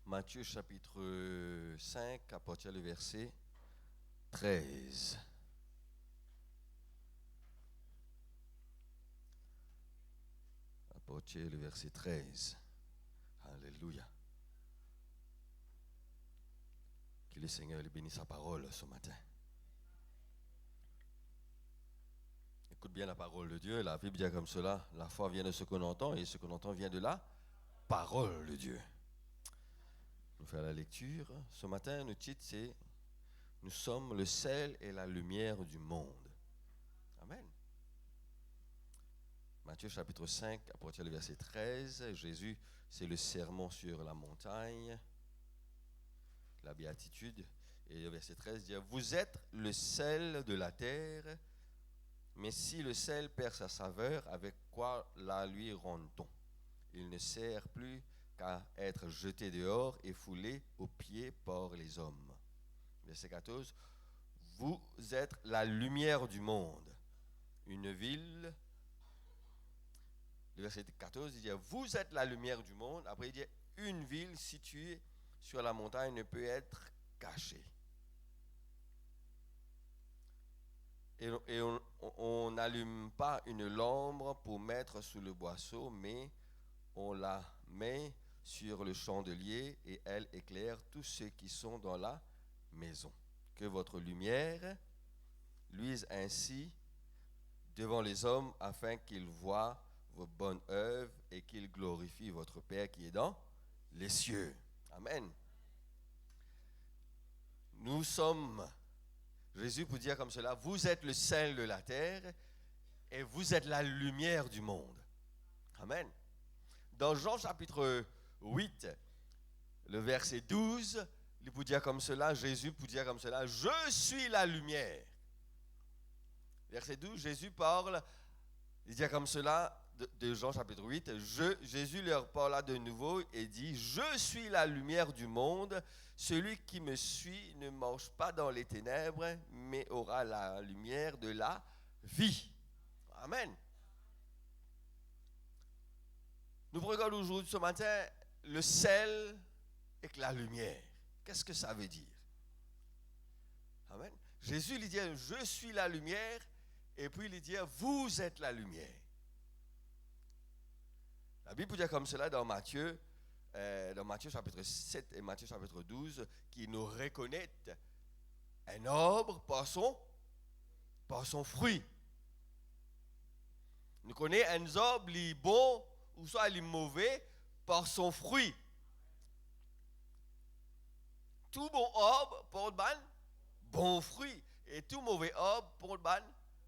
Matthieu chapitre 5, à partir du verset 13. À partir du verset 13. Alléluia. Que le Seigneur bénisse sa parole ce matin. Écoute bien la parole de Dieu. La Bible dit comme cela: la foi vient de ce qu'on entend, et ce qu'on entend vient de la parole de Dieu. Nous faisons la lecture. Ce matin, le titre c'est « Nous sommes le sel et la lumière du monde ». Amen. Matthieu chapitre 5, à partir du verset 13. Jésus, c'est le sermon sur la montagne, la béatitude. Et le verset 13 dit « Vous êtes le sel de la terre, mais si le sel perd sa saveur, avec quoi la lui rend-on? Il ne sert plus qu'à être jeté dehors et foulé aux pieds par les hommes. » Verset 14. Vous êtes la lumière du monde. Une ville. Le verset 14, il dit vous êtes la lumière du monde. Après, il dit une ville située sur la montagne ne peut être cachée. Et on n'allume pas une lampe pour mettre sous le boisseau, mais on la met sur le chandelier et elle éclaire tous ceux qui sont dans la maison. Que votre lumière luise ainsi devant les hommes afin qu'ils voient vos bonnes œuvres et qu'ils glorifient votre Père qui est dans les cieux. Amen. Nous sommes, Jésus peut dire comme cela, vous êtes le sel de la terre et vous êtes la lumière du monde. Amen. Dans Jean chapitre 8, le verset 12, il peut dire comme cela, Jésus peut dire comme cela, je suis la lumière. Verset 12, Jésus parle, il dit comme cela, de Jean chapitre 8, Jésus leur parla de nouveau et dit, je suis la lumière du monde, celui qui me suit ne marche pas dans les ténèbres, mais aura la lumière de la vie. Amen. Nous regardons aujourd'hui, ce matin, le sel et la lumière. Qu'est-ce que ça veut dire? Amen. Jésus lui dit, je suis la lumière, et puis il dit, vous êtes la lumière. La Bible dit comme cela dans Matthieu chapitre 7 et Matthieu chapitre 12, qui nous reconnaît un arbre par son fruit. Nous connaissons un arbre, il est bon ou soit il est mauvais par son fruit. Tout bon arbre porte bon fruit et tout mauvais arbre porte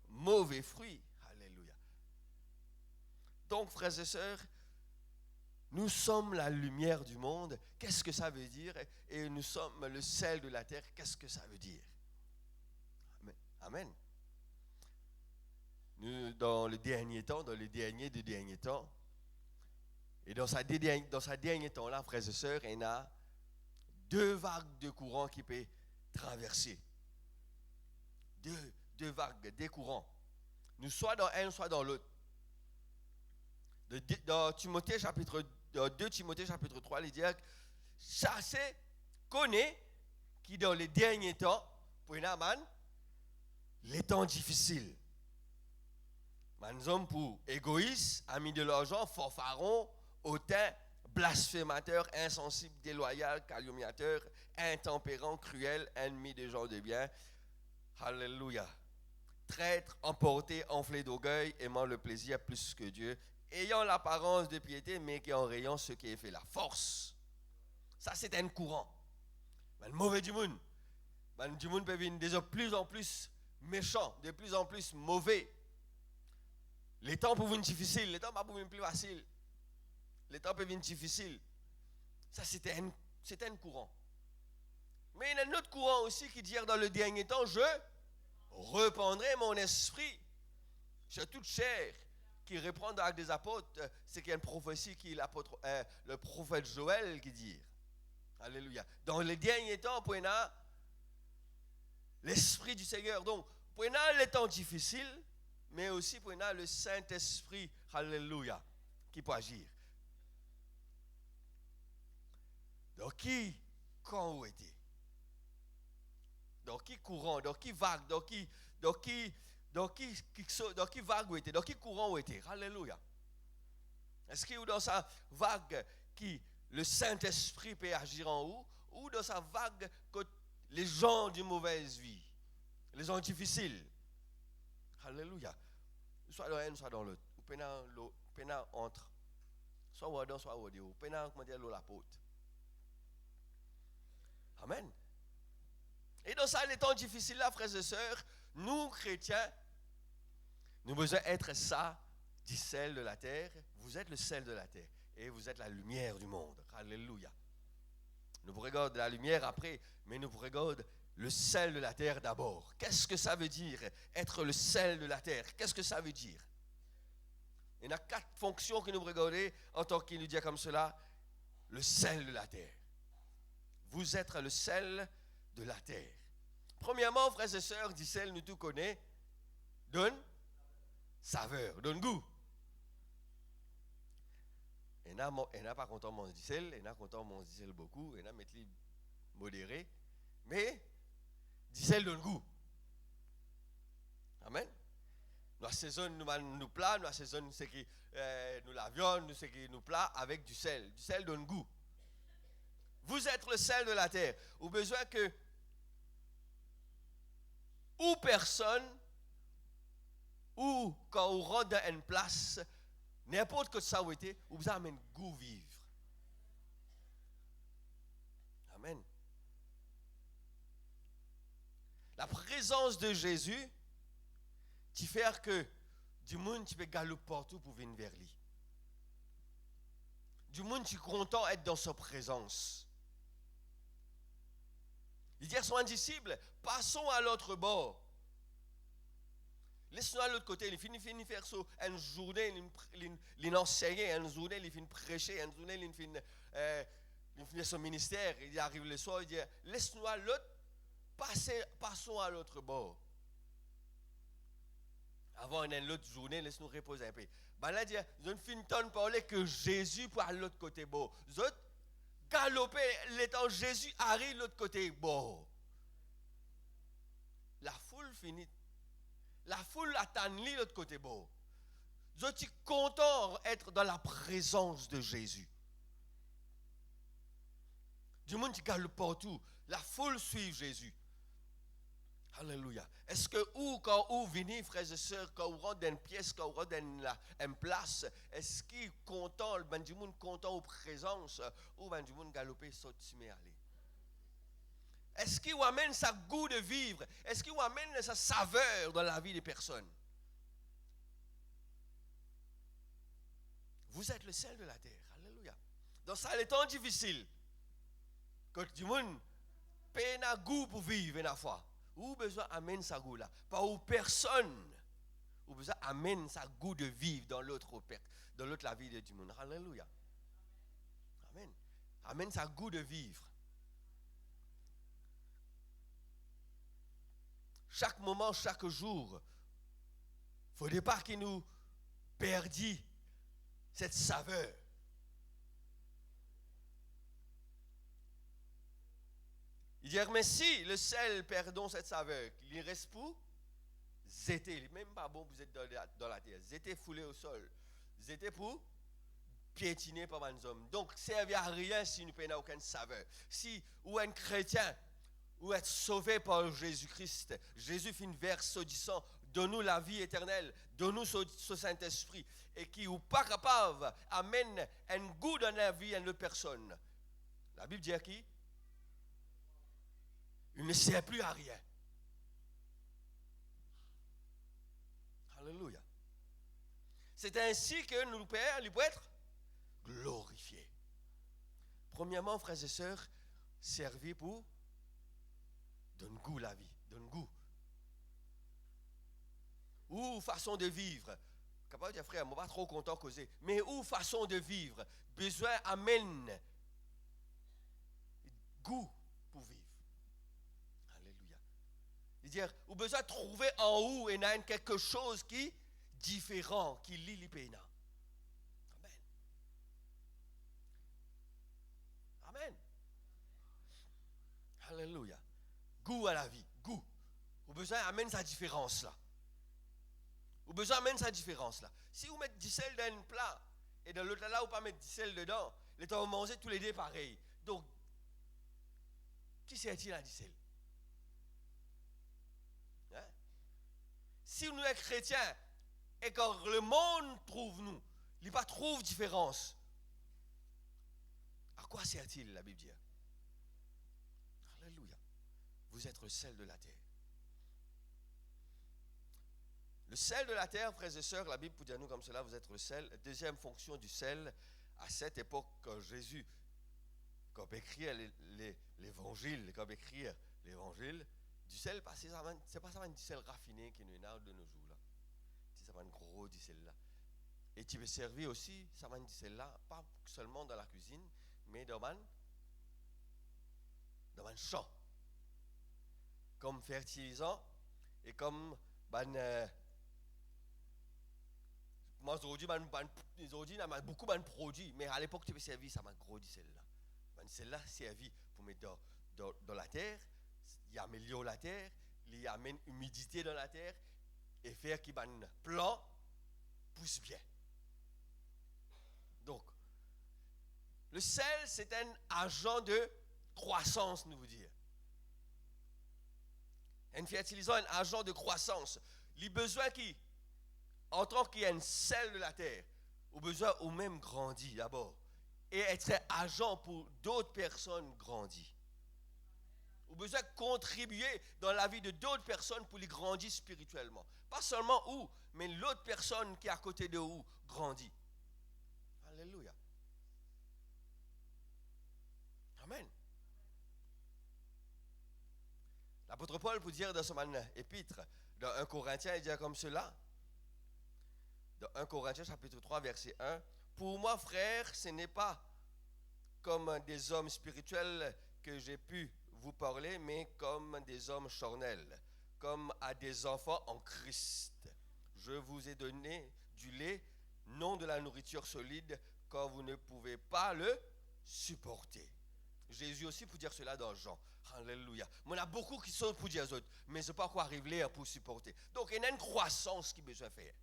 mauvais fruit. Alléluia. Donc, frères et sœurs, nous sommes la lumière du monde. Qu'est-ce que ça veut dire? Et nous sommes le sel de la terre. Qu'est-ce que ça veut dire? Amen. Nous, dans les derniers temps, et dans sa dernier temps-là, frères et sœurs, il y a deux vagues de courants qui peuvent traverser. Deux vagues, des courants. Nous soit dans un, soit dans l'autre. Dans 2 Timothée chapitre 3, il dit chassez, connaît qui dans les derniers temps, pour une amane, les temps difficiles. Man homme pour égoïste, ami de l'argent, forfaron, hautain, blasphémateur, insensible, déloyal, calomniateur, intempérant, cruel, ennemi des gens de bien. Alléluia. Traître, emporté, enflé d'orgueil, aimant le plaisir plus que Dieu, ayant l'apparence de piété, mais qui en rayant ce qui est fait la force. Ça, c'est un courant. Le mauvais du monde. Le du monde peut venir de plus en plus méchant, de plus en plus mauvais. Les temps peuvent venir difficiles, les temps peuvent venir plus faciles. Les temps peuvent venir difficiles. Ça, c'est un courant. Mais il y a un autre courant aussi qui dit dans le dernier temps, je reprendrai mon esprit sur toute chair, qui reprend dans l'Acte des Apôtres, c'est qu'il y a une prophétie qui est le prophète Joël qui dit. Alléluia. Dans les derniers temps, pour l'Esprit du Seigneur. Donc, pour les temps difficiles, mais aussi pour le Saint-Esprit, alléluia, qui peut agir. Donc, qui, quand où était? Dans qui courant, dans qui vague, dans qui vague où était, dans qui courant où était? Alléluia. Est-ce qu'il y a dans sa vague qui le Saint-Esprit peut agir en haut, ou dans sa vague que les gens d'une mauvaise vie, les gens difficiles? Alléluia. Soit dans l'un, soit dans l'autre. Ou pénal entre. Soit au dedans, soit au dehors. Pénal, comment dire, l'eau la pote. Amen. Et dans ça, les temps difficiles là, frères et sœurs, nous, chrétiens, nous devons être ça, dit sel de la terre. Vous êtes le sel de la terre. Et vous êtes la lumière du monde. Alléluia. Nous vous regardons la lumière après, mais nous vous regardons le sel de la terre d'abord. Qu'est-ce que ça veut dire, être le sel de la terre? Qu'est-ce que ça veut dire? Il y a 4 fonctions que nous regardons en tant qu'il nous dit comme cela. Le sel de la terre. Vous êtes le sel de la terre. Premièrement, frères et sœurs, dit sel, nous tout connaissons, donne saveur, donne goût. Il n'y a pas content mon sel, il y a content mon sel beaucoup, il y a mettre modéré, mais dit sel donne goût. Amen. Nous assaisonnons nous plats, nous assaisonnons ce qui nous la viande, nous ce qui nous plat avec du sel. Du sel donne goût. Vous êtes le sel de la terre. Vous avez besoin que ou personne, ou quand vous rentrez dans une place, n'importe que ça vous été, vous amène goût vivre. Amen. La présence de Jésus, tu fait que du monde tu peux galoper partout pour venir vers lui. Du monde tu es content d'être dans sa présence. Il dit à son disciple, passons à l'autre bord. Laisse-nous à l'autre côté. Il finit faire ça. Une journée, il enseigne, une journée, il finit prêcher, une journée, il finit son ministère. Il arrive le soir, il dit, laisse-nous à l'autre, passons à l'autre bord. Avant une autre journée, laisse-nous reposer un peu. Ben là, il dit, je ne finis pas de parler que Jésus pour à l'autre côté bord. Vous autres, galoper, l'étant Jésus arrive de l'autre côté bord. La foule finit. La foule attend de l'autre côté bord. Je suis content d'être dans la présence de Jésus. Du monde qui galope partout. La foule suit Jésus. Alléluia. Est-ce que quand vous venez, frères et sœurs, quand vous rentrez dans une pièce, quand vous rentrez dans une place, est-ce qu'il est content, le du monde content aux présences, ou du monde galoper, sauter, aller? Est-ce qu'il amène sa goût de vivre? Est-ce qu'il amène sa saveur dans la vie des personnes? Vous êtes le sel de la terre. Alléluia. Dans ça, les temps difficiles, quand du monde peine à goût pour vivre une fois, ou besoin amène sa goût là. Pas où personne, ou besoin amène sa goût de vivre dans l'autre la vie du monde. Alléluia. Amen. Amène sa goût de vivre. Chaque moment, chaque jour, il ne faudrait pas qu'il nous perdit cette saveur. Il dit, mais si le sel perdons cette saveur, il reste pour zéter, même pas bon vous êtes dans la terre, zéter foulé au sol, zéter pour piétiner par les hommes. Donc, servir à rien si nous n'avons aucune saveur. Si ou un chrétien, ou être sauvé par Jésus-Christ, Jésus fait une verse disant, donne-nous la vie éternelle, donne-nous ce Saint-Esprit, et qui ou pas capable amène un goût dans la vie à une autre personne. La Bible dit à qui? Il ne sert plus à rien. Alléluia. C'est ainsi que nous, Père, nous pouvons être glorifiés. Premièrement, frères et sœurs, servir pour donner goût à la vie, donne goût. Ou façon de vivre. Capable de dire, frère, je ne suis pas trop content de causer. Mais ou façon de vivre, besoin amène goût pour vivre. Alléluia. Il dit, ou besoin de trouver en haut et dans quelque chose qui est différent, qui lit les pénas. Amen. Amen. goût à la vie. Goût. Vous besoin d'amener sa différence là. Vous besoin d'amener sa différence là. Si vous mettez du sel dans un plat et dans l'autre là, vous pas mettre du sel dedans, les temps vous mangez tous les deux pareil. Donc, qui sert-il à du sel? Hein? Si nous sommes chrétiens et quand le monde trouve nous, il pas trouve différence. À quoi sert-il la Bible dit? Alléluia. Vous êtes le sel de la terre. Le sel de la terre, frères et sœurs, la Bible peut dire nous comme cela, vous êtes le sel. Deuxième fonction du sel, à cette époque, quand Jésus, quand il écrire l'évangile, du sel, c'est pas ça du sel raffiné qui nous a de nos jours là. C'est ça un gros du sel là. Et tu peux servir aussi, ça du sel là, pas seulement dans la cuisine, mais dans un champ. Comme fertilisant et comme moi aujourd'hui on a beaucoup de produits, mais à l'époque tu peux servir ça gros du sel là. Celle-là servi pour mettre dans la terre, il améliore la terre, il amène humidité dans la terre et faire que les plants poussent bien. Donc, le sel, c'est un agent de croissance, nous vous dire. Un fertilisant, un agent de croissance. Les besoins qui, en tant qu'il y a un sel de la terre, au besoin au même grandit d'abord. Et être agent pour d'autres personnes grandir. Vous avez besoin de contribuer dans la vie de d'autres personnes pour les grandir spirituellement. Pas seulement vous, mais l'autre personne qui est à côté de vous grandit. Alléluia. Amen. L'apôtre Paul peut dire dans son épître, dans 1 Corinthiens, il dit comme cela. Dans 1 Corinthiens chapitre 3, verset 1. Pour moi, frère, ce n'est pas comme des hommes spirituels que j'ai pu vous parler, mais comme des hommes charnels, comme à des enfants en Christ. Je vous ai donné du lait, non de la nourriture solide, quand vous ne pouvez pas le supporter. Jésus aussi peut dire cela dans Jean. Alléluia. Mais on a beaucoup qui sont pour dire aux autres, mais ce n'est pas quoi arriver pour supporter. Donc, il y a une croissance qui est besoin de faire.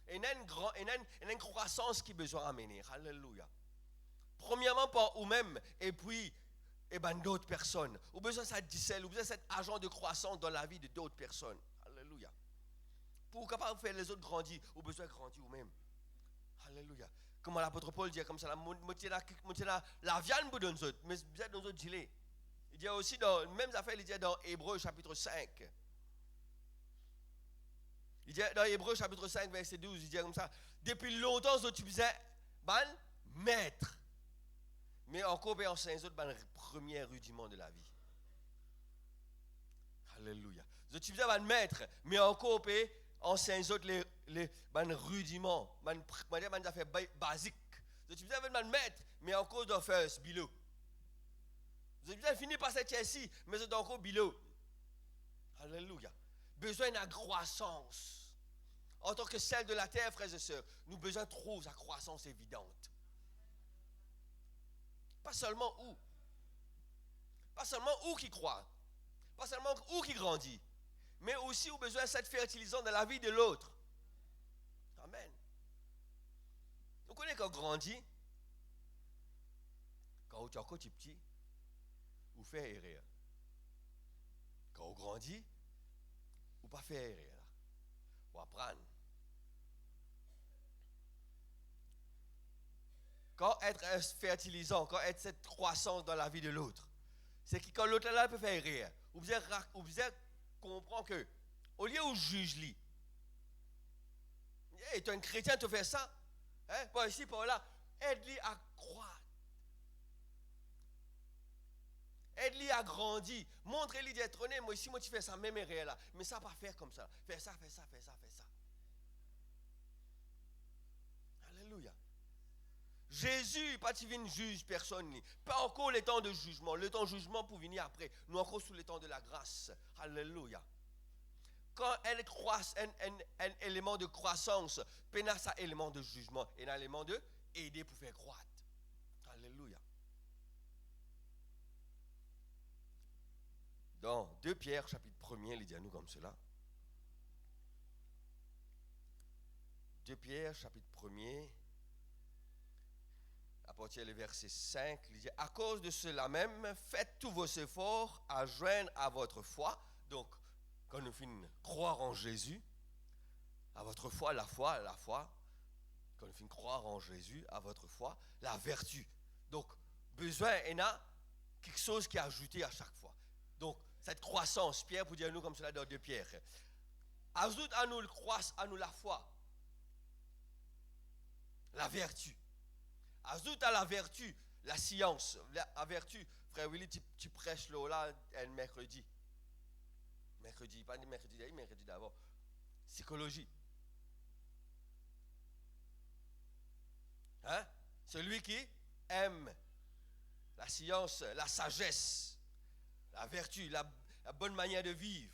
Il y a une croissance qui est besoin d'amener. Alléluia. Premièrement, par vous-même, et puis d'autres personnes. Vous avez besoin de cette dissel, vous avez besoin de cet agent de croissance dans la vie de d'autres personnes. Alléluia. Pour capable faire les autres grandir, vous avez besoin de grandir vous-même. Alléluia. Comme l'apôtre Paul dit comme ça, la viande pour nous autres, mais vous êtes nous autres gilets. Il dit aussi dans même affaire, il dit dans Hébreux chapitre 5. Il dit dans Hébreux chapitre 5 verset 12, il dit comme ça, depuis longtemps vous utilisez maître. Mais encore en saint autres, le premier rudiment de la vie. Alléluia. Vous utilisez le maître, mais encore en saint autres les rudiments, les affaires basiques. Vous utilisez le maître, mais encore dans first below. Vous avez fini par cette ici, mais c'est encore below. Alléluia. Besoin d'une croissance. En tant que celle de la terre, frères et sœurs, nous avons besoin de trouver sa croissance évidente. Pas seulement où. Pas seulement où qui croit. Pas seulement où qui grandit. Mais aussi où besoin de cette fertilisation dans la vie de l'autre. Amen. Vous connaissez quand on grandit, quand on est encore petit, vous faites erreur. Quand on grandit, vous ne pas faire erreur. Vous apprendre. Quand être fertilisant, quand être cette croissance dans la vie de l'autre, c'est que quand l'autre là peut faire rire, vous devez comprendre que, au lieu où juge lui, tu es un chrétien, tu fais ça, hein, par ici, par là, aide-lui à croître. Aide-lui à grandir. Montre-lui d'être honnête. Moi, ici, moi, tu fais ça, même erreur là. Mais ça, pas faire comme ça. Fais ça, fais ça, fais ça, fais ça. Alléluia. Jésus, pas tu viens juge personne. Pas encore le temps de jugement. Le temps de jugement pour venir après. Nous encore sous le temps de la grâce. Alléluia. Quand elle croisse, un élément de croissance, pénal ça élément de jugement et un élément de aider pour faire croître. Alléluia. Dans 2 Pierre, chapitre 1er, il dit à nous comme cela. 2 Pierre, chapitre 1er, à partir du verset 5, il dit, à cause de cela même, faites tous vos efforts à joindre à votre foi. Donc, quand nous finissons croire en Jésus, à votre foi, la foi, quand nous finissons croire en Jésus, à votre foi, la vertu. Donc, besoin, il y a quelque chose qui est ajouté à chaque fois. Donc, cette croissance, Pierre, pour dire nous comme cela dans 2 Pierre, ajoute à nous la foi, la vertu. Ajoute à la vertu la science. La vertu, frère Willy, tu prêches là un mercredi. Mercredi, pas mercredi d'ailleurs, mercredi d'avant. Psychologie. Hein? Celui qui aime la science, la sagesse, la vertu, la bonne manière de vivre.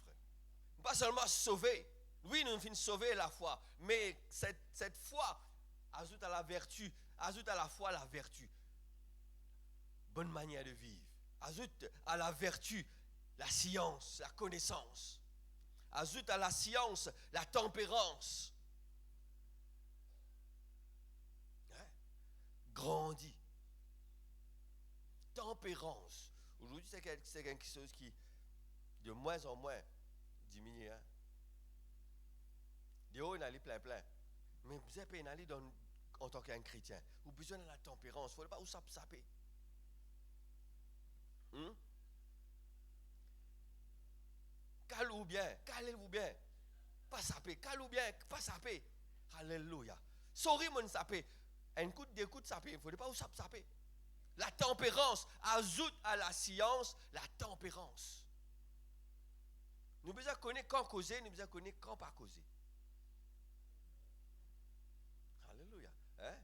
Pas seulement sauver. Oui, nous finissons sauver la foi, mais cette foi ajoute à la vertu, ajoute à la foi la vertu. Bonne manière de vivre. Ajoute à la vertu la science, la connaissance. Ajoute à la science la tempérance. Hein? Grandit. Tempérance. Aujourd'hui, c'est quelque chose qui, de moins en moins, diminue. Hein? De haut, il y a plein. Mais vous avez aller en tant qu'un chrétien. Vous avez besoin de la tempérance. Il ne faut pas vous saper. Calez-vous bien. Pas saper. Calez-vous bien, pas saper. Alléluia. Sorry, mon saper. Un coup d'écoute saper. Il ne faut pas vous saper. La tempérance ajoute à la science la tempérance. Nous besoin connaître quand causer, nous besoin connaître quand pas causer. Alléluia. Hein?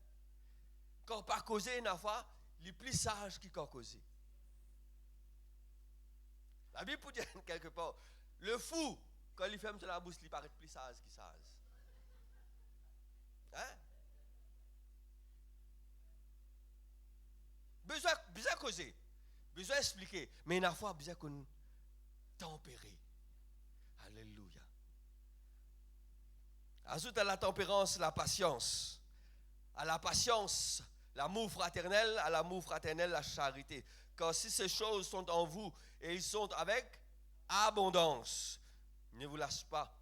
Quand pas causer, une fois, il est plus sage qui quand causer. La Bible peut dire quelque part, le fou, quand il ferme sur la bouche, il paraît plus sage qu'il sage. Hein? Besoin causer, besoin expliquer, mais une fois, besoin qu'on tempérer. Alléluia. Ajoute à la tempérance la patience. À la patience, l'amour fraternel. À l'amour fraternel, la charité. Car si ces choses sont en vous et ils sont avec abondance, ne vous lâchez pas.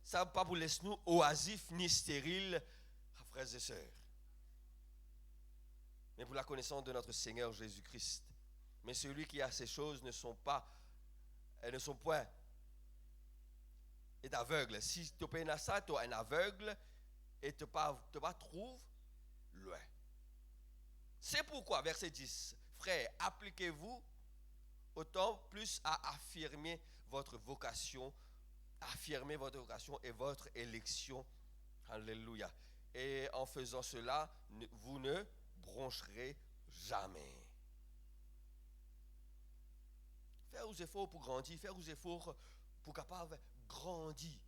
Ça ne va pas vous laisser nous oisifs ni stériles, frères et sœurs. Mais pour la connaissance de notre Seigneur Jésus-Christ. Mais celui qui a ces choses ne sont point est aveugle. Si tu as ça, tu es un aveugle et tu ne pas trouve loin. C'est pourquoi, verset 10, frères, appliquez-vous autant plus à affirmer votre vocation et votre élection. Alléluia. Et en faisant cela, vous ne broncherez jamais. Faire vos efforts pour grandir, faire vos efforts pour capable grandir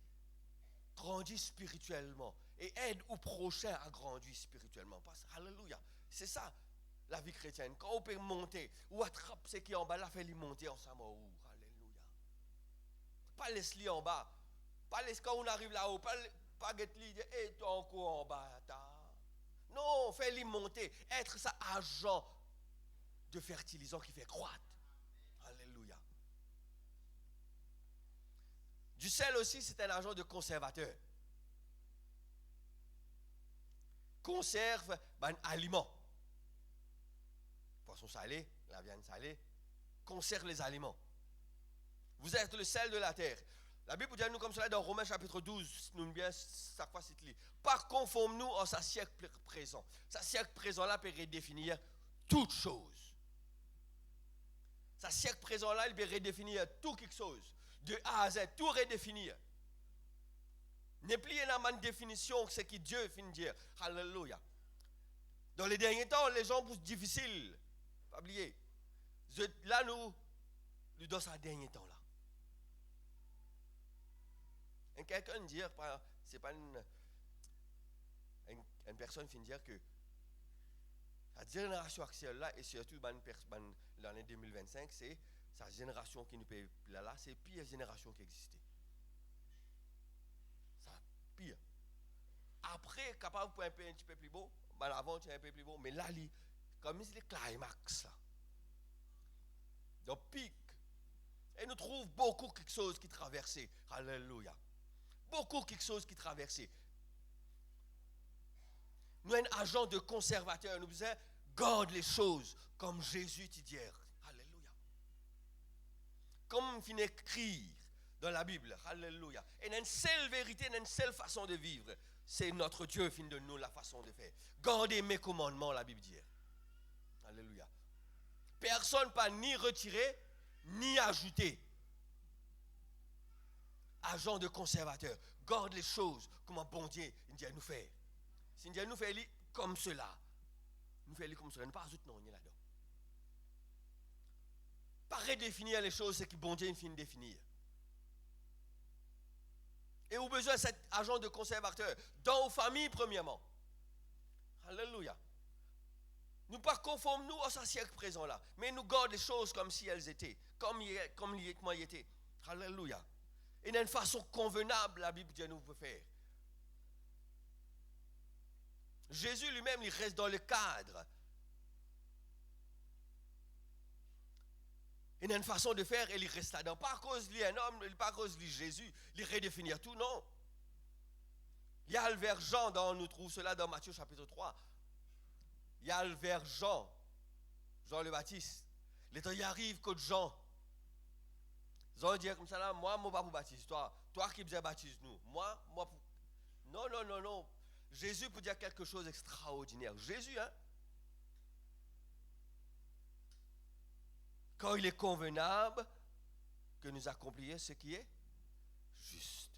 spirituellement et aide au prochain à grandir spirituellement. Parce que, alléluia, c'est ça la vie chrétienne. Quand on peut monter, ou attrape ce qui est en bas, là, fait-lui monter ensemble. Alléluia. Pas laisse-lui en bas. Pas laisse quand on arrive là-haut, pas get-lui dire, et toi encore en bas. Non, fais-lui monter. Être ça agent de fertilisant qui fait croître. Alléluia. Du sel aussi, c'est un agent de conservateur. Conserve un aliment. Poisson salé, la viande salée, conserve les aliments. Vous êtes le sel de la terre. La Bible dit à nous comme cela dans Romains chapitre 12, nous bien chaque fois c'est dit. Pas conforme-nous en sa siècle présent. Sa siècle présent là peut redéfinir toute chose. Sa siècle présent là, il peut redéfinir tout quelque chose. De A à Z, tout redéfinir. N'est plus une définition que ce que Dieu finit de dire. Alléluia. Dans les derniers temps, les gens poussent difficile. Pas oublier. Là, nous dans ce dernier temps là. Et quelqu'un dit, c'est pas une personne finit de dire que la génération actuelle là, et surtout dans l'année 2025, c'est sa génération qui nous paye là, c'est la pire génération qui existait. Ça pire. Après, capable pour un petit peu plus beau, ben avant tu es un peu plus beau, mais là, comme c'est le climax là. Donc pic. Et nous trouvons beaucoup quelque chose qui traversait. Alléluia. Beaucoup quelque chose qui traversait. Nous, un agent de conservateur, nous disons, garde les choses comme Jésus dit hier. Alléluia. Comme on finit d'écrire dans la Bible. Alléluia. Et il y a une seule vérité, il y a une seule façon de vivre. C'est notre Dieu qui de nous la façon de faire. Gardez mes commandements, la Bible dit. Alléluia. Personne pas ni retiré, ni ajouté. Agent de conservateur. Garde les choses comme un bon Dieu dit à nous faire. Si Dieu nous fait comme cela, nous faisons comme cela, nous ne pas ajouter non là-dedans. Pas redéfinir les choses, c'est que bon Dieu finit de définir. Et au besoin de cet agent de conservateur dans nos familles premièrement. Alléluia. Nous ne pas conformer nous à ce siècle présent là, mais nous gardons les choses comme si elles étaient, comme elles étaient. Alléluia. Et d'une façon convenable, la Bible Dieu nous peut faire. Jésus lui-même, il reste dans le cadre. Il y a une façon de faire et il reste là-dedans. Pas à cause de lui un homme, pas à cause de lui Jésus, il redéfinir tout, non. Il y a le vers Jean, nous trouvons cela dans Matthieu chapitre 3. Il y a le vers Jean le Baptiste. Les temps y arrive que Jean. Jean dit comme ça là, moi, je ne vais pas pour baptiser. Toi qui me baptise nous. Moi, non. Jésus peut dire quelque chose d'extraordinaire. Jésus, hein. Quand il est convenable que nous accomplissions ce qui est juste.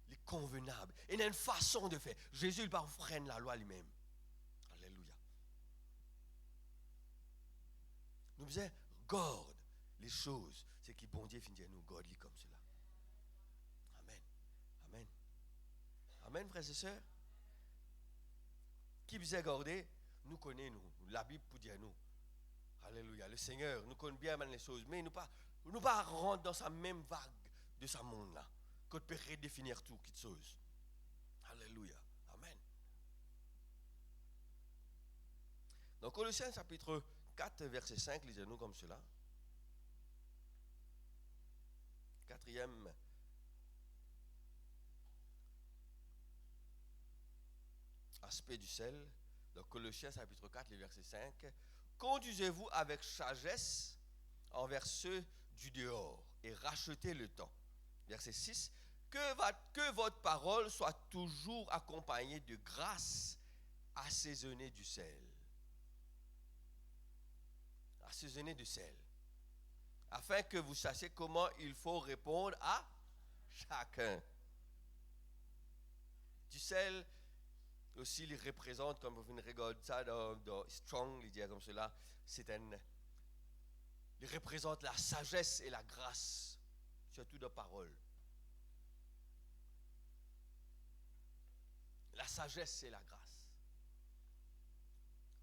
Il est convenable. Et il y a une façon de faire. Jésus, il va freiner la loi lui-même. Alléluia. Nous disons, garde les choses. C'est qui bon Dieu finit nous garde comme cela. Amen. Amen. Amen, frères et sœurs. Qui vous a gardé, nous connaissons, la Bible pour dire nous. Alléluia. Le Seigneur nous connaît bien les choses, mais nous pas rentrer dans sa même vague de ce monde-là, qu'on peut redéfinir tout, quelque chose. Alléluia. Amen. Donc, Colossiens chapitre 4, verset 5, lisez-nous comme cela. Quatrième aspect du sel, dans Colossiens chapitre 4, le verset 5. Conduisez-vous avec sagesse envers ceux du dehors et rachetez le temps. Verset 6. Que votre parole soit toujours accompagnée de grâce assaisonnée du sel. Assaisonnée de sel. Afin que vous sachiez comment il faut répondre à chacun. Du sel aussi, il représente, comme vous regardez ça dans Strong, il dit comme cela, il représente la sagesse et la grâce, surtout dans la parole. La sagesse et la grâce.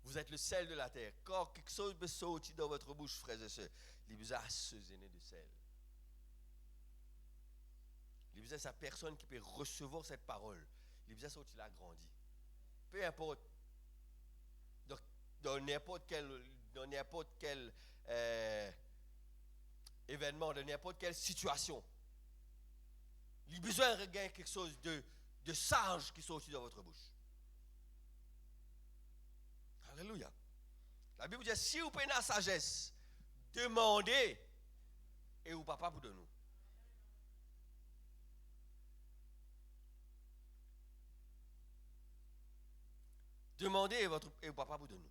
Vous êtes le sel de la terre. Quand quelque chose peut sortir dans votre bouche, frères et sœurs, il vous a assaisonné de sel. Il vous a sa personne qui peut recevoir cette parole. Il vous a sorti là grandi. Peu importe, dans n'importe quel événement, dans n'importe quelle situation, il a besoin de regagner quelque chose de sage qui sortit dans votre bouche. Alléluia. La Bible dit, si vous prenez la sagesse, demandez et vous papa pour de nous. Demandez et votre papa vous donne.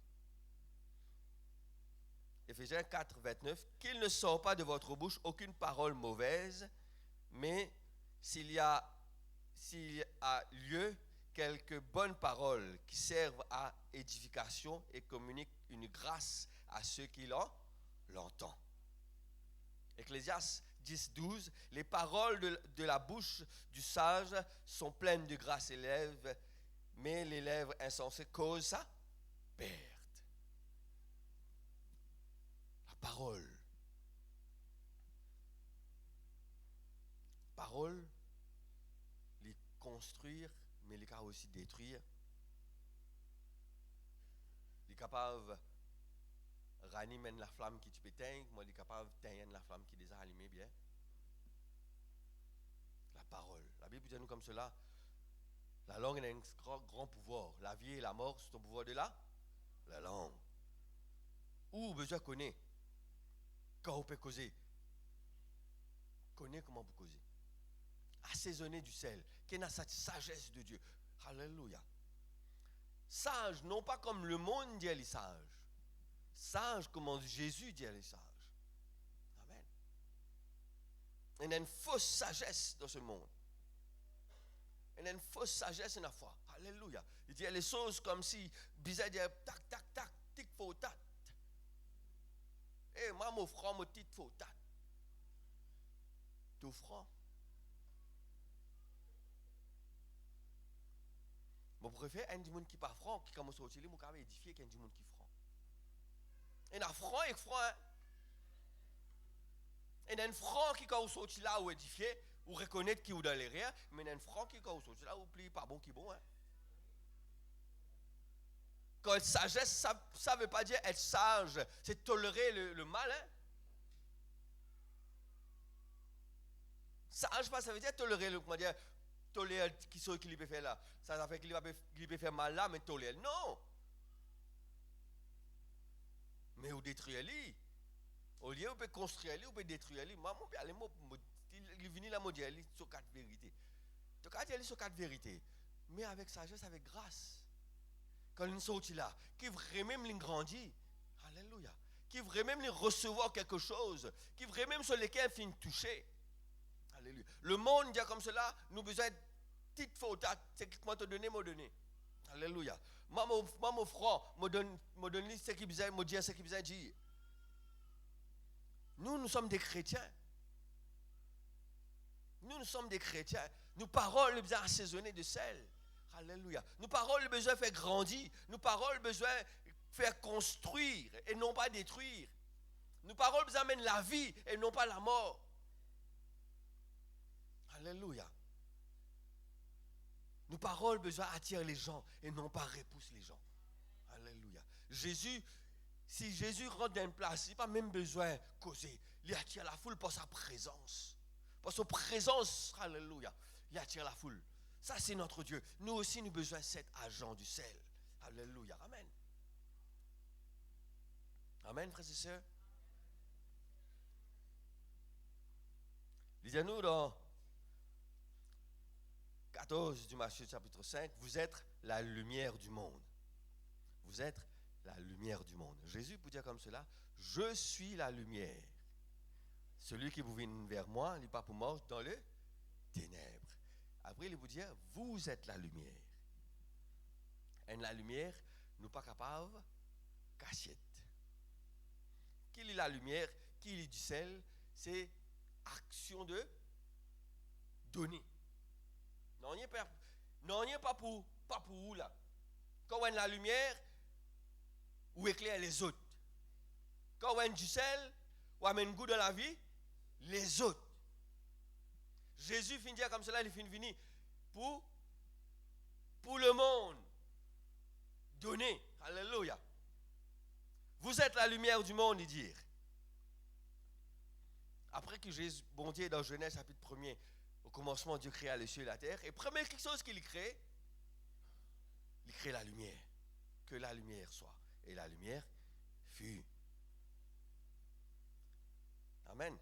Éphésiens 4, 29. Qu'il ne sort pas de votre bouche aucune parole mauvaise, mais s'il y a lieu, quelques bonnes paroles qui servent à édification et communiquent une grâce à ceux qui l'entendent. Ecclésiaste 10, 12. Les paroles de la bouche du sage sont pleines de grâce et lèvres, mais les lèvres insensées causent sa perte. La parole. parole, les construire, mais les cas aussi détruire. Les capables ranimer la flamme qui tu peux teindre, moi les capables teindre la flamme qui déjà allumée bien. La parole. La Bible dit nous comme cela. La langue a un grand pouvoir. La vie et la mort, c'est ton pouvoir de la langue. Où besoin connaître. Quand on peut causer. Connais comment vous causer. Assaisonner du sel. Qui a cette sagesse de Dieu. Alléluia. Sage, non pas comme le monde dit les sages. Sage comme Jésus dit les sages. Amen. Il y a une fausse sagesse dans ce monde. Il y a une fausse sagesse dans la foi. Alléluia. Il dit les choses comme si bizarre dire tac tac tac tic faux tat. Eh moi mon franc mon tit faux tat. Tout franc. Mon préfère un du monde qui pas franc qui commence à utiliser mon carré édifié qu'un du monde qui franc. Et un franc et franc. Et un franc qui quand on sortit là ou édifié ou reconnaître qui ou dans les rien, mais un franc qui quand on sortit là ou plie pas bon qui bon hein. Quand sagesse ça veut pas dire être sage, c'est tolérer le mal hein. Sage pas ça veut dire tolérer le comment dire tolérer qui sont qui lui peut faire là. Ça fait qu'il peut faire mal là mais tolérer. Non. Mais on détruit lui. Au lieu on peut construire lui, on peut détruire lui. Moi mon père il vient là me dire lui sur quatre vérités. Donc quand il sur quatre vérités, mais avec sagesse, avec grâce. Quand il sortit là, qui vraiment lui grandit. Alléluia. Qui vraiment lui recevoir quelque chose, qui vraiment sur lesquels il finit toucher. Alléluia. Le monde dit comme cela, nous besoin de petites fautes, c'est qui m'a donné, m'a donné. Alléluia. Moi mon frère, me donne ce qui besoin, me dire ce qui besoin dire. Nous sommes des chrétiens. Nous sommes des chrétiens. Nos paroles besoin assaisonner de sel. Alléluia. Nos paroles besoin faire grandir. Nos paroles besoin faire construire et non pas détruire. Nos paroles besoin amènent la vie et non pas la mort. Alléluia. Nos paroles besoin attirer les gens et non pas repousser les gens. Alléluia. Jésus, si Jésus rentre dans une place, il n'a pas même besoin de causer. Il attire la foule par sa présence. Par sa présence, alléluia, il attire la foule. Ça, c'est notre Dieu. Nous aussi, nous avons besoin de cet agent du sel. Alléluia. Amen. Amen, frères et sœurs. Lisez-nous dans 14 du Matthieu chapitre 5, vous êtes la lumière du monde. Vous êtes la lumière du monde. Jésus peut dire comme cela, je suis la lumière. Celui qui vous vient vers moi, il n'est pas pour mort dans le ténèbres. Après, il vous dit, vous êtes la lumière. Et la lumière, nous pas capables de cachette. Qui est la lumière, qui est du sel, c'est action de donner. Non, il n'y a pas pour vous là. Quand on a la lumière, ou éclaire les autres. Quand on a du sel, ou amène goût dans la vie, les autres. Jésus finit dire comme cela, il finit venir pour le monde. Donner. Alléluia. Vous êtes la lumière du monde, il dit. Après que Jésus, bon Dieu, dans Genèse chapitre 1er, au commencement, Dieu créa les cieux et la terre. Et première chose qu'il crée, il crée la lumière. Que la lumière soit. Et la lumière fut. Amen.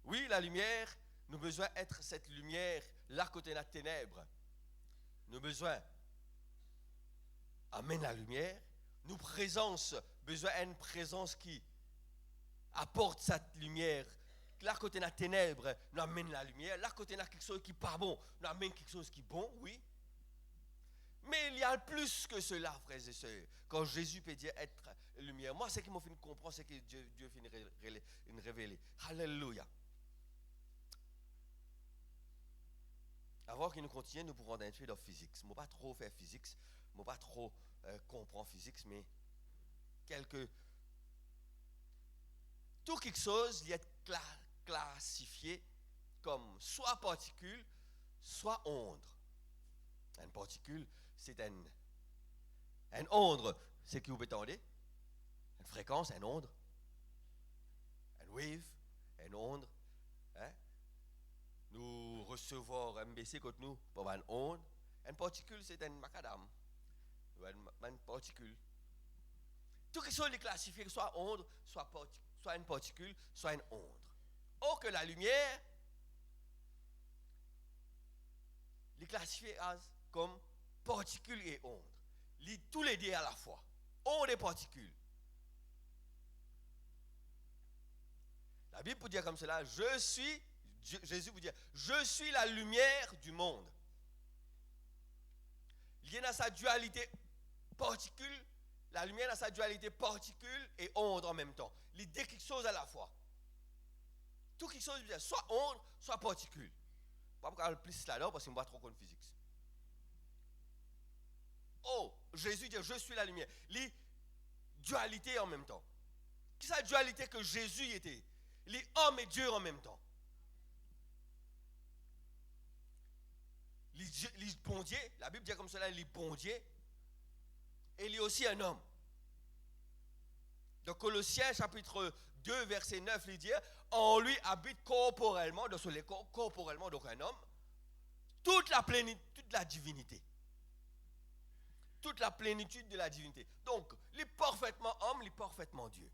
Oui, la lumière, nous avons besoin d'être cette lumière là côté de la ténèbre. Nous avons besoin d'amener la lumière. Nous présence, besoin d'une présence qui apporte cette lumière. Là côté de la ténèbre, nous amène la lumière. Là côté de quelque chose qui n'est pas bon, nous amène quelque chose qui est bon, oui. Mais il y a plus que cela, frères et sœurs. Quand Jésus peut dire être lumière, moi, ce qui m'a fait comprendre, c'est que Dieu fait une révéler. Alléluia. Avant qu'il nous continue, nous pourrons entrer dans physique. Je ne vais pas trop faire physique, je ne vais pas trop comprendre physique, mais tout quelque chose, il est classifié comme soit particule, soit onde. Une particule, c'est un onde, c'est qui vous attendez? Une fréquence, une onde. Une wave, une onde. Hein? Nous recevons MBC contre nous pour une onde. Une particule, c'est un macadam. Une particule. Tout ce qui est classifié, soit onde, soit une particule, soit une onde. Or que la lumière, les classifiés comme particules et ondes. Tous les deux à la fois. Ondes et particules. La Bible peut dire comme cela, Jésus vous dit, je suis la lumière du monde. Il y a dans sa dualité particule, la lumière dans sa dualité particule et onde en même temps. Il dit quelque chose à la fois. Tout quelque chose, soit onde, soit particule. Pas pour aller plus là-dedans parce que je ne suis pas trop contre physique. Oh, Jésus dit, je suis la lumière. Les dualités en même temps. Qui est la dualité que Jésus était? Les hommes et Dieu en même temps. Les bon Dieu, la Bible dit comme cela, les bon Dieu. Et il est aussi un homme. Dans Colossiens chapitre 2, verset 9, il dit, en lui habite corporellement, dans ce corps, corporellement, donc un homme, toute la plénitude de la divinité. Toute la plénitude de la divinité. Donc, il est parfaitement homme, il est parfaitement Dieu.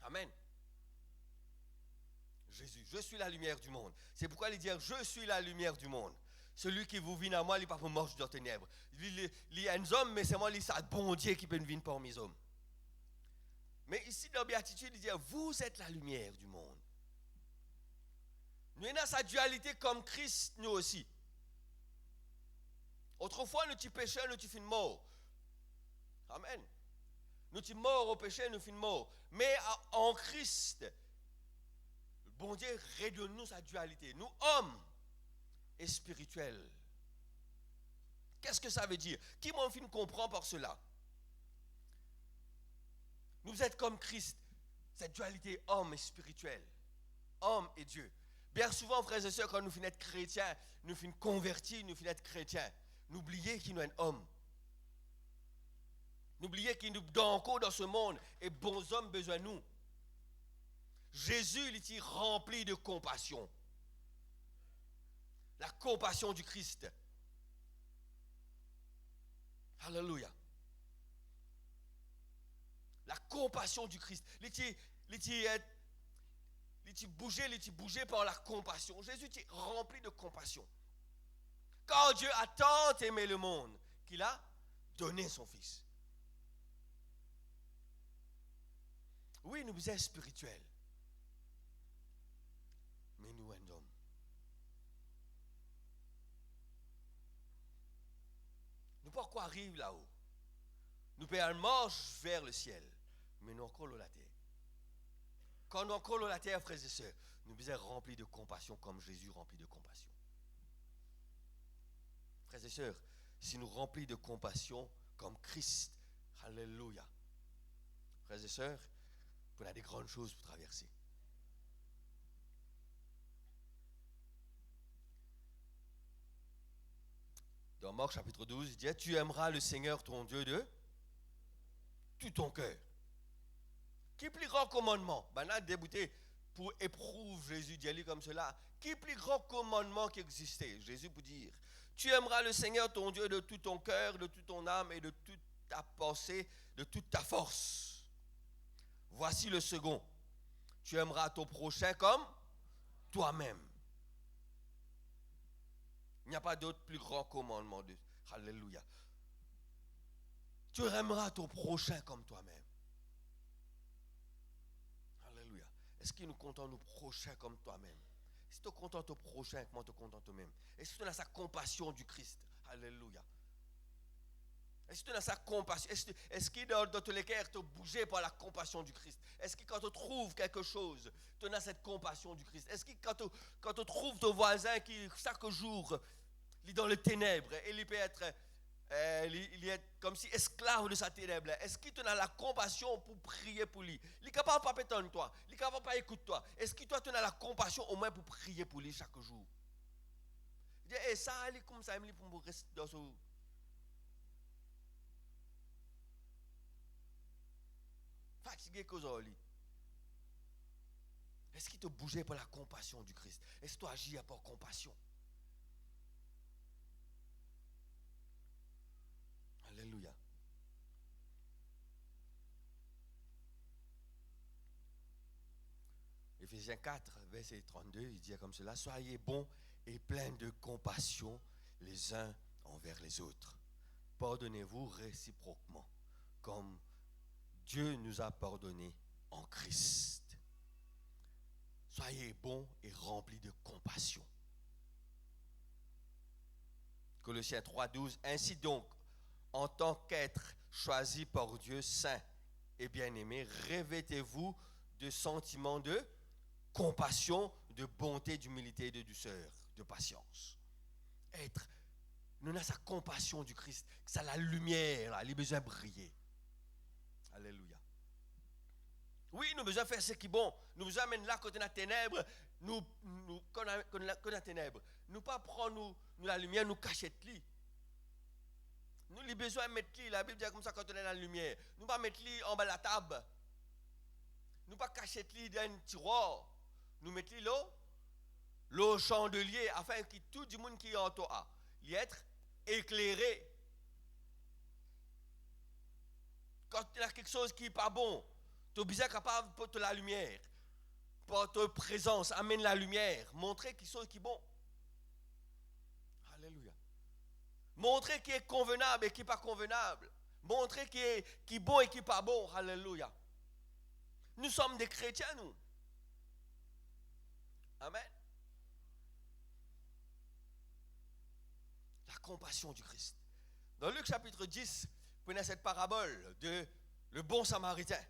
Amen. Jésus, je suis la lumière du monde. C'est pourquoi il dit, je suis la lumière du monde. Celui qui vous vient à moi, il n'est pas pour marcher dans les ténèbres. Il est un homme, mais c'est moi, il est bon Dieu qui peut venir parmi les hommes. Mais ici, dans la béatitude, il dit, vous êtes la lumière du monde. Nous avons sa dualité comme Christ, nous aussi. Autrefois, nous étions pécheurs, nous étions morts. Amen. Nous étions morts au péché, nous sommes morts. Mais en Christ, le bon Dieu redonne nous sa dualité. Nous, hommes et spirituels. Qu'est-ce que ça veut dire? Qui m'en fin comprend par cela? Nous êtes comme Christ, cette dualité homme et spirituel, homme et Dieu. Bien souvent, frères et sœurs, quand nous finissons être chrétiens, nous finissons convertis, nous finissons être chrétiens. N'oubliez qu'il nous est un homme. N'oubliez qu'il nous est encore dans ce monde et bons hommes besoin de nous. Jésus, il est rempli de compassion. La compassion du Christ. Alléluia. La compassion du Christ. Il est bougé par la compassion. Jésus est rempli de compassion. Car Dieu a tant aimé le monde qu'il a donné son Fils. Oui, nous sommes spirituels. Mais nous, un homme. Nous pas quoi arrive là-haut. Nous pouvons marcher vers le ciel, mais nous encore la terre. Quand nous encore la terre, frères et sœurs, nous sommes remplis de compassion comme Jésus rempli de compassion. Frères et sœurs, si nous remplis de compassion comme Christ, alléluia. Frères et sœurs, on a des grandes choses pour traverser. Dans Marc chapitre 12, il dit, tu aimeras le Seigneur ton Dieu de tout ton cœur. Qui plus grand commandement? Ben là, débouté pour éprouver Jésus dit comme cela. Qui plus grand commandement qui existait? Jésus pour dire, tu aimeras le Seigneur ton Dieu de tout ton cœur, de toute ton âme et de toute ta pensée, de toute ta force. Voici le second. Tu aimeras ton prochain comme toi-même. Il n'y a pas d'autre plus grand commandement. Alléluia. Tu aimeras ton prochain comme toi-même. Alléluia. Est-ce que nous comptons nos prochains comme toi-même? Si tu es content ton prochain, comment tu es content toi-même? Est-ce que tu as sa compassion du Christ? Alléluia. Est-ce que tu as sa compassion? Est-ce que dans tous les cas, tu es bougé par la compassion du Christ? Est-ce que quand tu trouves quelque chose, tu as cette compassion du Christ? Est-ce que quand tu trouves ton voisin qui, chaque jour, il est dans les ténèbres, et il peut être il est comme si esclave de sa ténèbre. Est-ce qu'il te a la compassion pour prier pour lui? Il est capable de pas péter toi. Il est capable de pas écouter toi. Est-ce que toi tu as la compassion au moins pour prier pour lui chaque jour? Il dit, ça, il est comme ça, il pour rester dans ce... Fatigué cause de lui. Est-ce qu'il te bougeait pour la compassion du Christ? Est-ce que tu agis par compassion? Alléluia. Éphésiens 4, verset 32, il dit comme cela, soyez bons et pleins de compassion les uns envers les autres. Pardonnez-vous réciproquement, comme Dieu nous a pardonné en Christ. Soyez bons et remplis de compassion. Colossiens 3,12, ainsi donc, en tant qu'être choisi par Dieu, saint et bien-aimé, revêtez-vous de sentiments de compassion, de bonté, d'humilité, de douceur, de patience. Être, nous avons sa compassion du Christ, ça la lumière, là, il a besoin de briller. Alléluia. Oui, nous avons besoin de faire ce qui est bon. Nous avons besoin de mettre là côté de la ténèbre, quand la ténèbre. Nous pas prendre la lumière, nous cacher li. Nous avons besoin de mettre li, la Bible dit comme ça quand on est dans la lumière. Nous pas mettre li en bas de la table. Nous pas cacher li dans un tiroir. Nous mettons li là, le chandelier, afin que tout le monde qui est en toi, il être éclairé. Quand il y a quelque chose qui n'est pas bon, tu es bien capable de porter la lumière. Par ta présence, amène la lumière. Montrer quelque chose qui est bon. Alléluia. Montrer qui est convenable et qui n'est pas convenable. Montrer qui est bon et qui n'est pas bon. Alléluia. Nous sommes des chrétiens, nous. Amen. La compassion du Christ. Dans Luc chapitre 10, vous prenez cette parabole de le bon samaritain.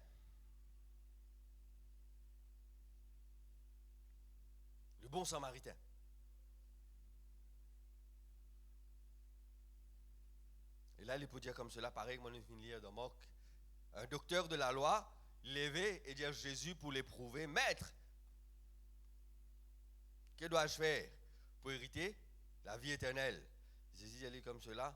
Le bon samaritain. Et là, il peut dire comme cela, pareil, moi, je viens de lire dans Marc. Un docteur de la loi levé et dire à Jésus pour l'éprouver, Maître, que dois-je faire pour hériter la vie éternelle? Jésus allait comme cela.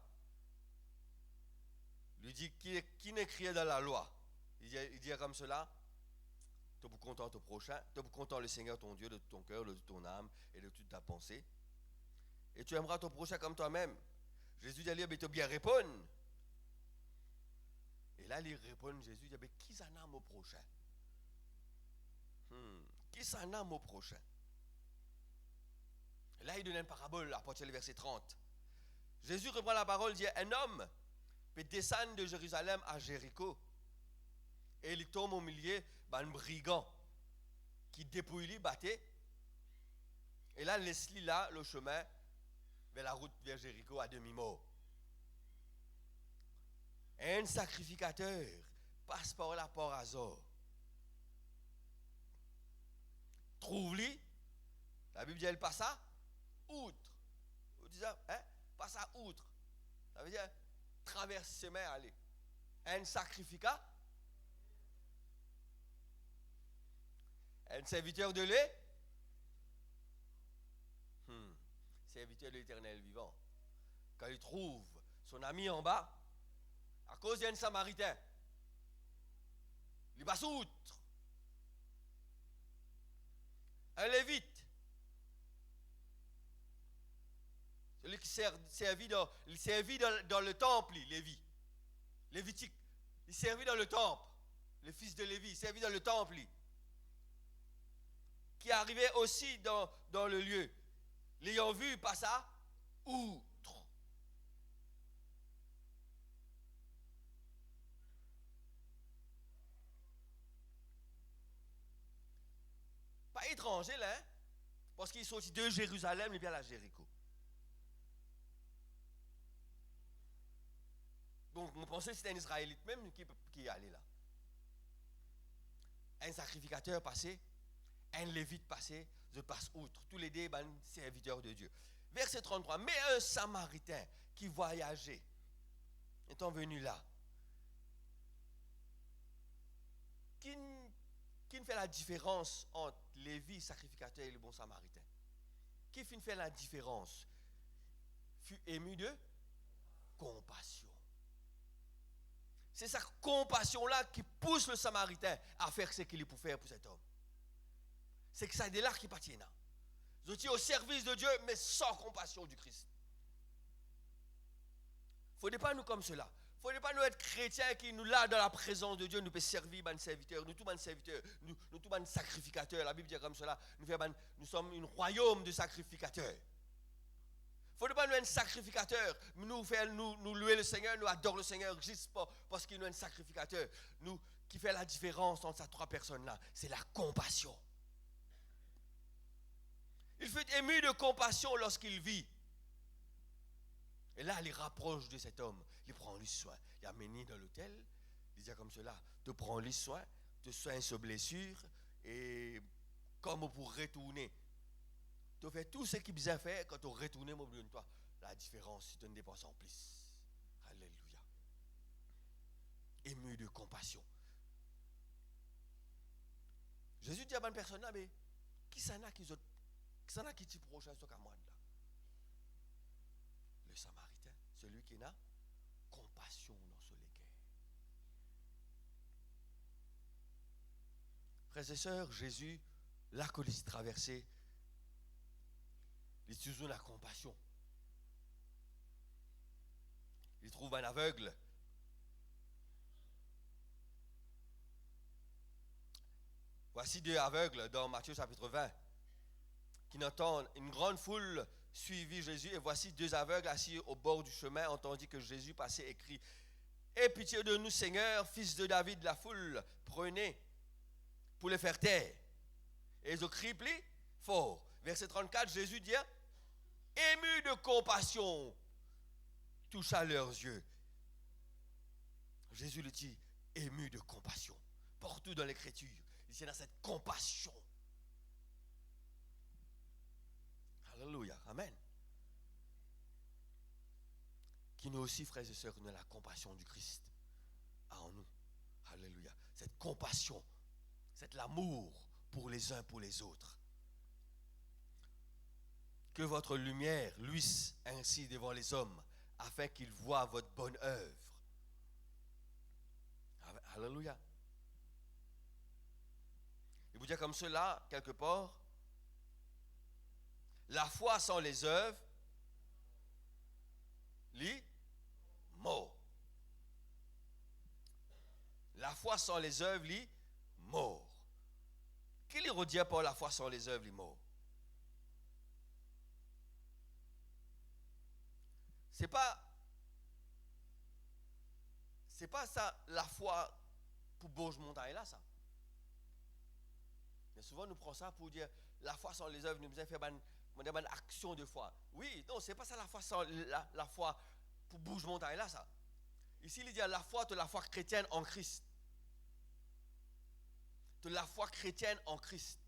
Lui dit, qui n'écrit dans la loi? Il dit comme cela, tu es content ton prochain, tu es content le Seigneur ton Dieu de tout ton cœur, de toute ton âme et de toute ta pensée. Et tu aimeras ton prochain comme toi-même. Jésus dit, mais tu bien répondre. Et là, il répond, Jésus dit, mais qui s'en a au prochain? Qui s'en a au prochain? Et là, il donne une parabole à partir du verset 30. Jésus reprend la parole, dit, un homme peut descendre de Jérusalem à Jéricho. Et il tombe au milieu d'un brigand qui dépouille lui, battait. Et là, laisse-lui là le chemin vers la route vers Jéricho à demi-mort. Un sacrificateur passe par là par hasard. Trouve-lui, la Bible dit, elle passe à outre. Vous dites ça, hein? Passe à outre. Ça veut dire, traverse chemin, aller. Un sacrificateur. Un serviteur de lait. Serviteur de l'Éternel vivant. Quand il trouve son ami en bas, à cause d'un Samaritain, il passe outre. Un Lévite, celui qui servit dans le temple, Lévitique, il servit dans le temple, le fils de Lévi, il servit dans le temple, qui arrivait aussi dans le lieu. L'ayant vu, il passa outre. Pas étranger là, hein? Parce qu'il est sorti de Jérusalem et bien à Jéricho. Donc, on pensait que c'était un Israélite même qui allait là. Un sacrificateur passé, un Lévite passé, je passe outre. Tous les deux, serviteurs de Dieu. Verset 33. Mais un Samaritain qui voyageait étant venu là, qui fait la différence entre Lévi, sacrificateur, et le bon samaritain? Qui fait la différence? Fut ému de compassion. C'est sa compassion-là qui pousse le samaritain à faire ce qu'il est pour faire pour cet homme. C'est que ça est là qui partit là. Je dis au service de Dieu, mais sans compassion du Christ. Il ne faut pas nous comme cela. Il ne faut pas nous être chrétiens qui nous là dans la présence de Dieu, nous pouvons servir les serviteurs, nous tous les serviteurs, nous tous les sacrificateurs. La Bible dit comme cela, nous sommes un royaume de sacrificateurs. Il ne faut pas nous être sacrificateurs, nous louer le Seigneur, nous adorer le Seigneur juste parce qu'il nous est un sacrificateur. Qui fait la différence entre ces trois personnes-là, c'est la compassion. Il fut ému de compassion lorsqu'il vit. Et là, il rapproche de cet homme. Il prend lui soin. Il a mené dans l'hôtel. Il dit comme cela, tu prends lui soin, tu soignes ses blessures. Et comme pour retourner, tu fais tout ce qu'il besoin faire. Quand tu retournes, toi, la différence, c'est une dépense en plus. Alléluia. Ému de compassion. Jésus dit à une personne, mais qui s'en a qui t'y proche à ce camarade là? Le samaritain, celui qui a compassion dans ce cœur. Frères et sœurs, Jésus, la colline traversée, il utilise la compassion. Il trouve un aveugle. Voici deux aveugles dans Matthieu chapitre 20 qui n'entendent une grande foule suivit Jésus, et voici deux aveugles assis au bord du chemin, entendit que Jésus passait et crie, aie pitié de nous, Seigneur, fils de David. La foule prenez pour les faire taire. Et ils ont crié plus fort. Verset 34, Jésus dit, ému de compassion, toucha leurs yeux. Jésus le dit, ému de compassion. Partout dans l'écriture, il y a dans cette compassion. Alléluia, amen. Qui nous aussi, frères et sœurs, nous avons la compassion du Christ en nous. Alléluia. Cette compassion, c'est l'amour pour les uns pour les autres. Que votre lumière luise ainsi devant les hommes, afin qu'ils voient votre bonne œuvre. Alléluia. Il vous dit comme cela, quelque part, la foi sans les œuvres, lit mort. La foi sans les œuvres, lit mort. Qu'est-ce qu'il redit par la foi sans les œuvres, lit mort? C'est pas ça la foi pour bouger montagne là, ça. Mais souvent nous prenons ça pour dire la foi sans les œuvres, nous devons faire une action de foi. Oui, non, c'est pas ça la foi sans la foi pour bouger montagne là, ça. Ici, il dit la foi de la foi chrétienne en Christ. De la foi chrétienne en Christ.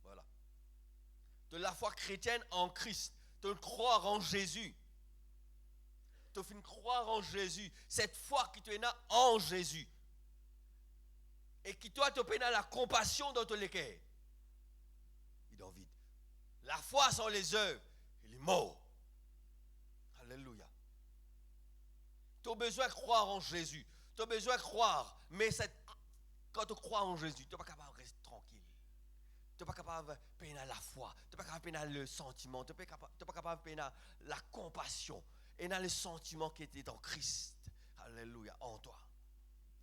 Voilà. De la foi chrétienne en Christ. De croire en Jésus. De fin croire en Jésus. Cette foi qui te est en Jésus. Et qui toi te peine la compassion dans ton cœur. Il est vide. La foi sans les œuvres, il est mort. Alléluia. Tu as besoin de croire en Jésus. Tu as besoin de croire. Mais quand tu crois en Jésus, tu n'es pas capable de rester tranquille. Tu n'es pas capable de peiner la foi. Tu n'es pas capable de peiner le sentiment. Tu n'es pas capable de peiner la compassion. Et dans le sentiment qui était dans Christ. Alléluia. En toi.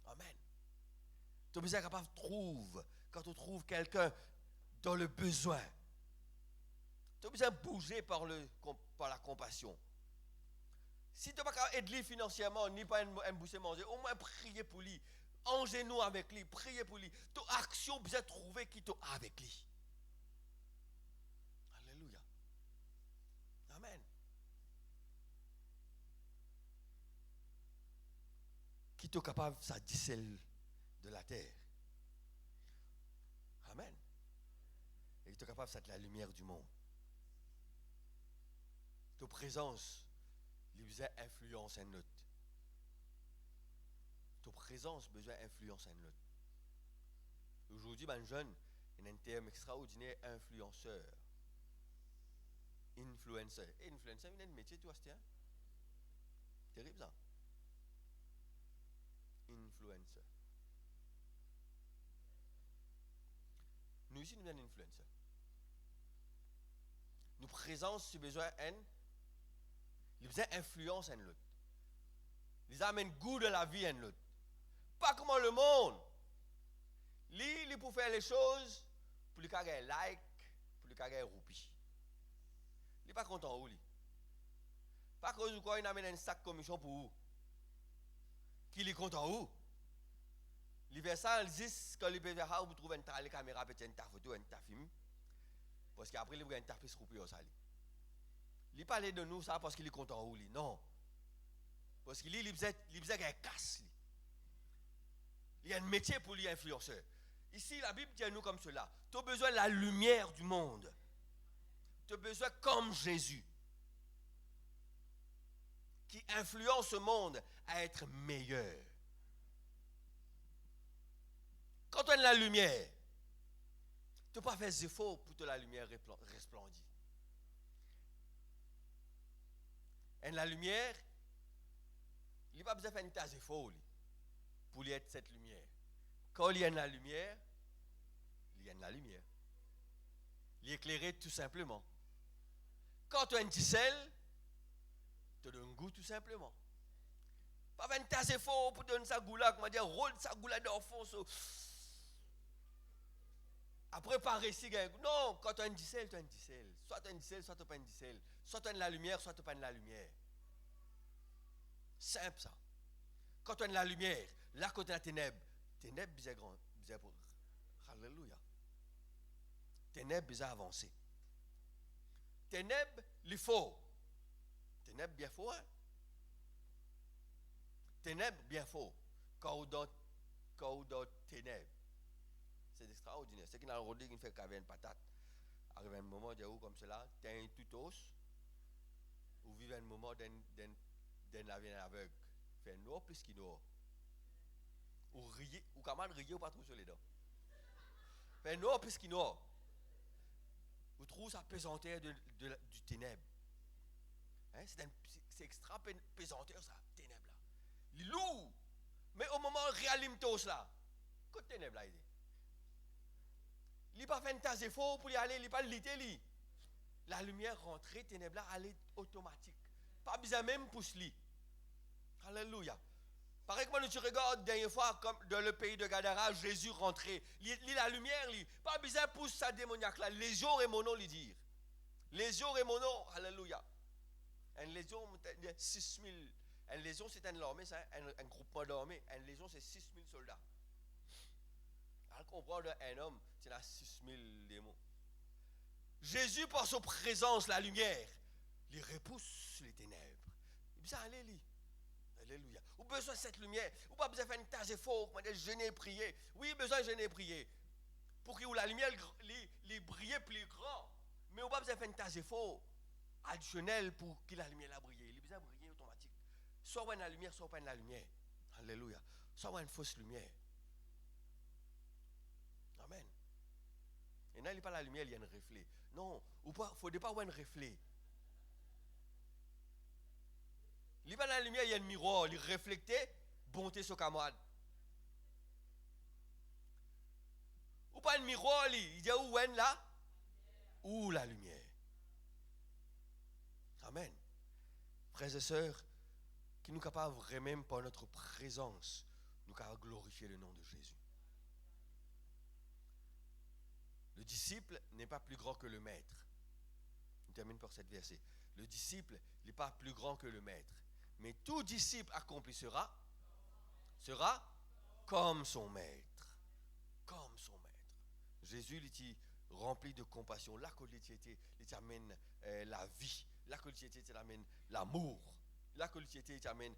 Amen. Tu as besoin de capable de trouver. Quand tu trouves quelqu'un dans le besoin. Tu as besoin de bouger par la compassion. Si tu n'as pas capable d'aider financièrement, ni pas un boucher manger, au moins priez pour lui. Angez-nous avec lui, priez pour lui. Tu as action besoin de trouver qui est avec lui. Alléluia. Amen. Qui est capable de ça dissel de la terre. Amen. Et qui est capable de ça de la lumière du monde. Ta présence Il besoin d'influence en l'autre. Ta présence besoin d'influence en l'autre. Aujourd'hui, ben jeune, il y a un terme extraordinaire, influenceur. Influencer. Et influencer, il y a un métier, tu vois, c'est terrible ça. Influencer. Nous ici, nous avons un influencer. Nous présence, si besoin, il besoin d'influence en l'autre. Ils amènent goût de la vie en l'autre. Pas comme le monde. Lui, pour faire les choses, pour lui carrer un like, pour lui carrer un roupi. Il n'est pas content où lui. Pas cause de quoi il amène un sac commission pour vous. Qui est content où? Il fait ça, il dit quand il peut faire ça, vous trouvez une caméra, peut-être une photo, une film. Parce qu'après, il va une tapis roupi au sali. Il parle de nous ça parce qu'il est content où lui. Non. Parce qu'il il faisait un casse. Il y a un métier pour lui influenceur. Ici, la Bible dit à nous comme cela. Tu as besoin de la lumière du monde. Tu as besoin comme Jésus. Qui influence ce monde à être meilleur. Quand tu as de la lumière, tu ne peux pas faire des efforts pour que la lumière resplendisse. Et la lumière, il n'y a pas besoin de faire des efforts pour y être cette lumière. Quand il y a de la lumière, il y a de la lumière. Il est éclairé tout simplement. Quand tu as un ticelle, tu donnes un goût tout simplement. Pas faire des efforts pour donner sa goût là, comment dire, rôle sa goût là dans le fond. Après, par ici, non, quand tu as un ticelle, tu as un ticelle. Soit tu as un ticelle, soit tu n'as pas un ticelle. Soit tu as de la lumière, soit tu n'as pas de la lumière. Simple ça. Quand tu as de la lumière, là quand tu as la ténèbre, ténèbre bizarre grand, bizarre pour. Alléluia. Ténèbre bizarre avancé. Ténèbre, il faut. Ténèbre bien faux, hein? Ténèbre bien faux. Quand on donne ténèbre. C'est extraordinaire. C'est qu'il y a un rodé qui fait caver une patate. Arrive un moment où comme cela, tu as un tutos, ou vive un moment d'un aveugle. Fait noir plus qu'il noir. Ou rier, ou comment rier ou pas trop sur les dents. Fait noir plus qu'il noir. Vous trouvez sa pesanteur du ténèbre. Hein? C'est extra pesanteur ça, ténèbre là. Il est lourd. Mais au moment où il réallume tout cela, que ténèbre là il est. Il n'a pas fait un tas d'efforts pour y aller, il n'a pas lité. La lumière rentrée, ténèbres là, elle est automatique. Pas besoin même pour lui. Alléluia. Pareil que tu regardes dernière fois comme dans le pays de Gadara, Jésus rentré. Il la lumière, pas besoin pour sa démoniaque là. Légion et mon nom, lui dire. Légion et mon nom, alléluia. Une légion, 6000. Une légion, c'est une armée, c'est un groupement d'armée. Une légion, c'est 6000 soldats. Alors comprendre un homme, c'est là 6000 démons. Jésus, par sa présence, la lumière, il repousse les ténèbres. Il dit, allez, lui. Alléluia. Ou besoin de cette lumière. Ou pas besoin de faire une tâche d'effort, jeûner et prier. Oui, besoin de jeûner et prier. Pour que la lumière les brille plus grand. Mais on pas besoin de faire une tâche d'effort additionnel pour que la lumière la brille. Il a besoin de briller automatique. Soit on a la lumière, soit on a la lumière. Alléluia. Soit on a une fausse lumière. Amen. Et là, il n'y a pas la lumière, il y a un reflet. Non, il ne faut pas avoir un reflet. Il n'y a pas la lumière, il y a un miroir. Il reflecte bonté sur camarade. Ou pas un miroir, il dit où est là? Où la lumière? Amen. Frères et sœurs, qui nous capables vraiment par notre présence, nous capables glorifier le nom de Jésus. Le disciple n'est pas plus grand que le maître. On termine par cette verset. Le disciple n'est pas plus grand que le maître. Mais tout disciple accompli sera comme son maître. Comme son maître. Jésus, il était rempli de compassion. La collégialité, il t'amène la vie. La collégialité, il t'amène l'amour. La collégialité, il t'amène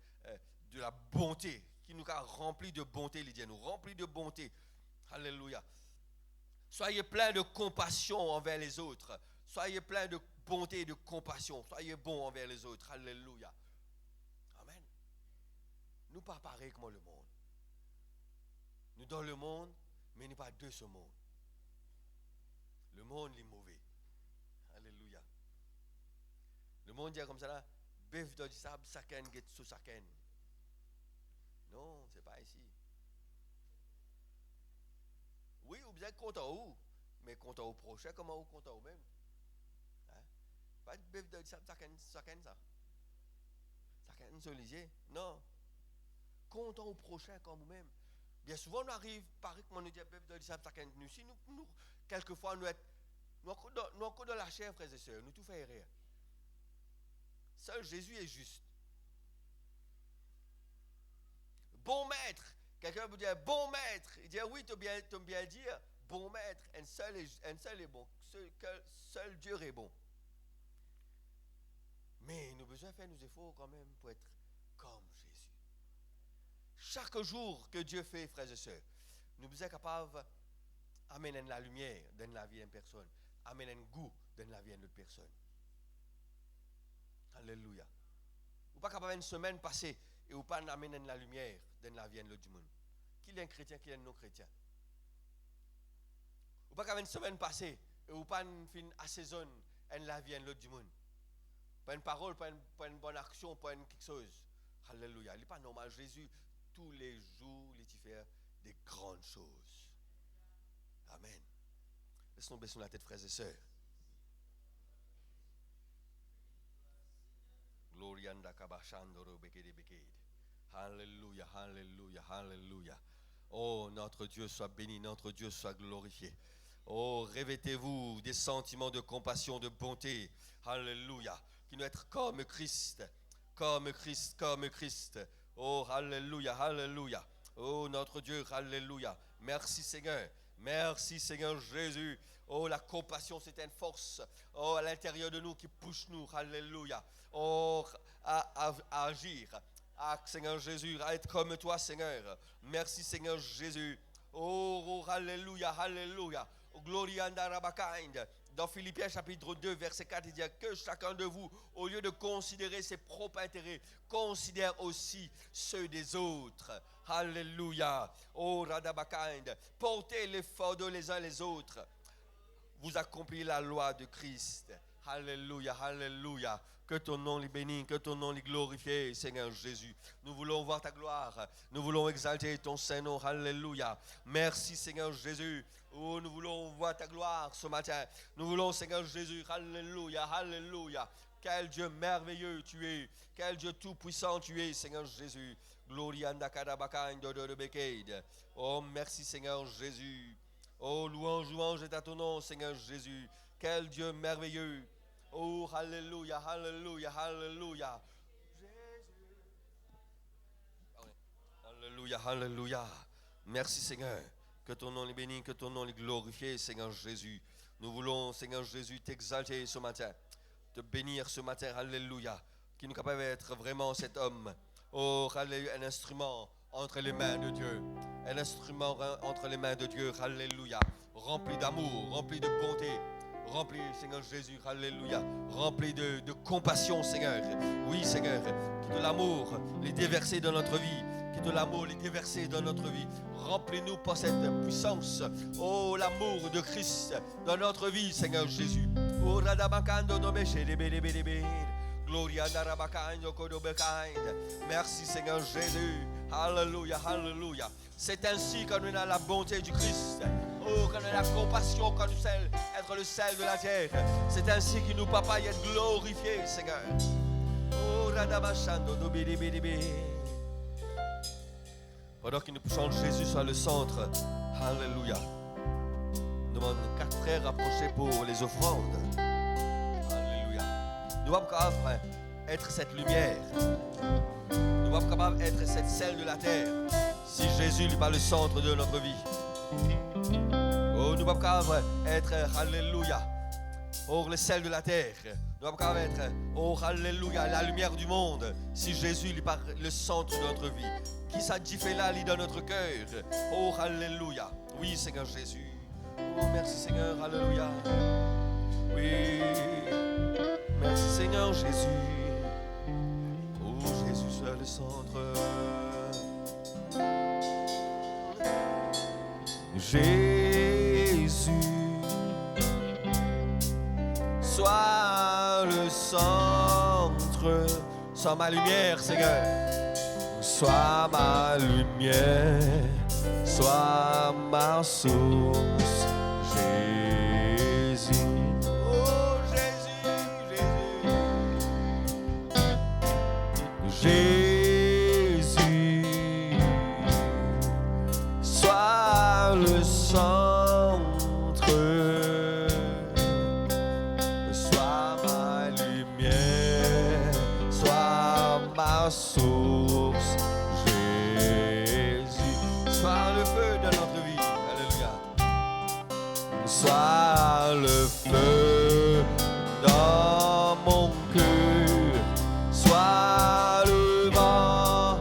de la bonté. Qui nous a rempli de bonté, il dit, nous rempli de bonté. Alléluia. Soyez pleins de compassion envers les autres. Soyez pleins de bonté et de compassion. Soyez bons envers les autres. Alléluia. nous pas pareil comme le monde. Nous dans le monde, mais nous pas de ce monde. Le monde est mauvais. Alléluia. Le monde dit comme ça là, bœuf dans du sable, saken get sous saken. Non, c'est pas ici. Oui, vous êtes content où, mais content au prochain, comment vous content au même. Hein? Pas de bœuf dans du sable, saken ça. Saken sur les non. Content au prochain comme vous-même. Bien souvent, on arrive, pareil que nous dit bœuf dans du sable, saken nous. Si nous quelquefois, nous encore dans la chair, frères et sœurs, nous tout fait rire. Seul Jésus est juste. Bon maître. Quelqu'un peut dire bon maître. Il dit oui, tu as bien dire bon maître. Un seul est bon. Seul Dieu est bon. Mais nous avons besoin de faire nos efforts quand même pour être comme Jésus. Chaque jour que Dieu fait, frères et sœurs, nous sommes capables d'amener la lumière dans la vie d'une personne, amener un goût dans la vie d'une autre personne. Alléluia. Vous pas capable une semaine passée et vous pas amener la lumière dans la vie de l'autre monde. Qui est un chrétien, qui est un non-chrétien. Vous pas capable une semaine passée et vous pas fin assaisonner la vie de l'autre monde. Pas une parole, pas une bonne action, pas une quelque chose. Alléluia. Il n'est pas normal. Jésus, tous les jours, il fait des grandes choses. Amen. Laissons baisser la tête, frères et sœurs. Alléluia, alléluia, alléluia. Oh, notre Dieu soit béni, notre Dieu soit glorifié. Oh, revêtez-vous des sentiments de compassion, de bonté. Alléluia. Qui doit être comme Christ, comme Christ, comme Christ. Oh, alléluia, alléluia. Oh, notre Dieu, alléluia. Merci Seigneur. Merci Seigneur Jésus. Oh, la compassion, c'est une force. Oh, à l'intérieur de nous qui pousse nous. Alléluia. Oh, à agir. Ah, Seigneur Jésus, à être comme toi, Seigneur. Merci Seigneur Jésus. Oh, alléluia, alléluia. Gloria Ndarabakainde. Dans Philippiens chapitre 2, verset 4, il dit que chacun de vous, au lieu de considérer ses propres intérêts, considère aussi ceux des autres. Alléluia. Oh, Radabakainde. Portez les fardeaux les uns les autres. Vous accomplissez la loi de Christ. Alléluia, alléluia. Que ton nom est béni, que ton nom est glorifié, Seigneur Jésus. Nous voulons voir ta gloire. Nous voulons exalter ton Saint-Nom. Alléluia. Merci, Seigneur Jésus. Oh, nous voulons voir ta gloire ce matin. Nous voulons, Seigneur Jésus. Alléluia, alléluia. Quel Dieu merveilleux tu es. Quel Dieu tout-puissant tu es, Seigneur Jésus. Gloria Oh, merci, Seigneur Jésus. Oh, louange, louange est à ton nom, Seigneur Jésus. Quel Dieu merveilleux. Oh, alléluia, alléluia, alléluia. Jésus. Alléluia, alléluia. Merci, Seigneur. Que ton nom est béni, que ton nom est glorifié, Seigneur Jésus. Nous voulons, Seigneur Jésus, t'exalter ce matin. Te bénir ce matin, alléluia. Qui nous capable d'être vraiment cet homme. Oh, alléluia, un instrument entre les mains de Dieu. Un instrument entre les mains de Dieu, alléluia. Rempli d'amour, rempli de bonté. Rempli, Seigneur Jésus, alléluia. Rempli de compassion, Seigneur. Oui, Seigneur. Que de l'amour les déverser dans notre vie. Que de l'amour les déverser dans notre vie. Remplis-nous par cette puissance. Oh, l'amour de Christ dans notre vie, Seigneur Jésus. Oh, radabakando no beshedebedebedebe. Gloria darabakando kodobekainde. Merci, Seigneur Jésus. Alléluia, alléluia. C'est ainsi qu'on a la bonté du Christ. Oh, qu'on a la compassion, qu'on nous sel, être le sel de la terre. C'est ainsi que nous, papa, y être glorifiés, Seigneur. Oh, radabashando no bidibidibé. Pendant que nous poussons Jésus soit le centre. Alléluia. Nous demandons 4 frères rapprochés pour les offrandes. Alléluia. Nous sommes capables d'être cette lumière. Nous sommes capables d'être cette sel de la terre. Si Jésus n'est pas le centre de notre vie. Oh, nous sommes capables d'être, alléluia, oh, le sel de la terre. Nous sommes capables d'être, oh, alléluia, la lumière du monde. Si Jésus n'est pas le centre de notre vie. Qui s'adifait là, lit dans notre cœur. Oh, alléluia. Oui, Seigneur Jésus. Oh, merci, Seigneur, alléluia. Oui, merci, Seigneur Jésus. Oh, Jésus, c'est le centre. Jésus, sois le centre, sois ma lumière, Seigneur. Sois ma lumière, sois ma source, Jésus. Oh Jésus, Jésus. Jésus, sois le centre, sois ma lumière, sois ma source, Jésus. Sois le feu de notre vie, alléluia. Sois le feu dans mon cœur, sois le vent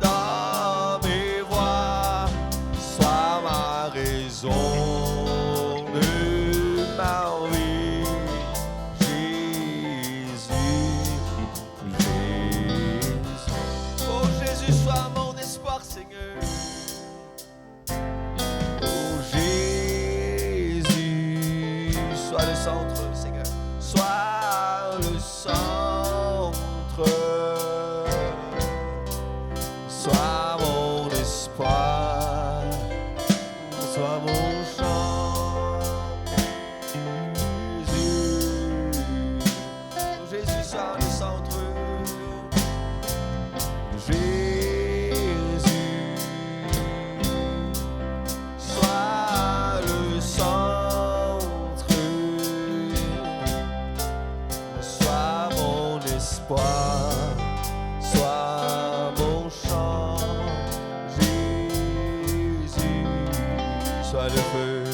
dans mes voies, sois ma raison de ma vie, Jésus, Jésus. Oh Jésus, sois mon espoir, Seigneur. Oh Jésus, sois le centre, Seigneur. Sois le centre. Sois mon espoir. Sois mon chant. Jésus. Oh Jésus, sois le centre. Jésus, sois le centre, sois mon espoir, sois mon chant, Jésus, sois le feu,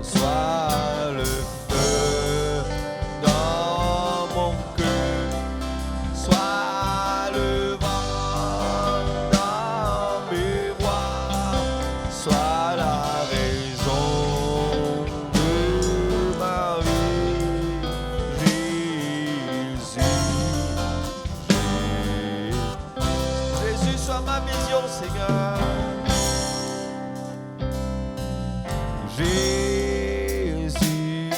sois le feu dans mon cœur, sois le vent dans mes voies, sois la raison de ma vie, Jésus. Jésus, sois ma vision, Seigneur. Jésus,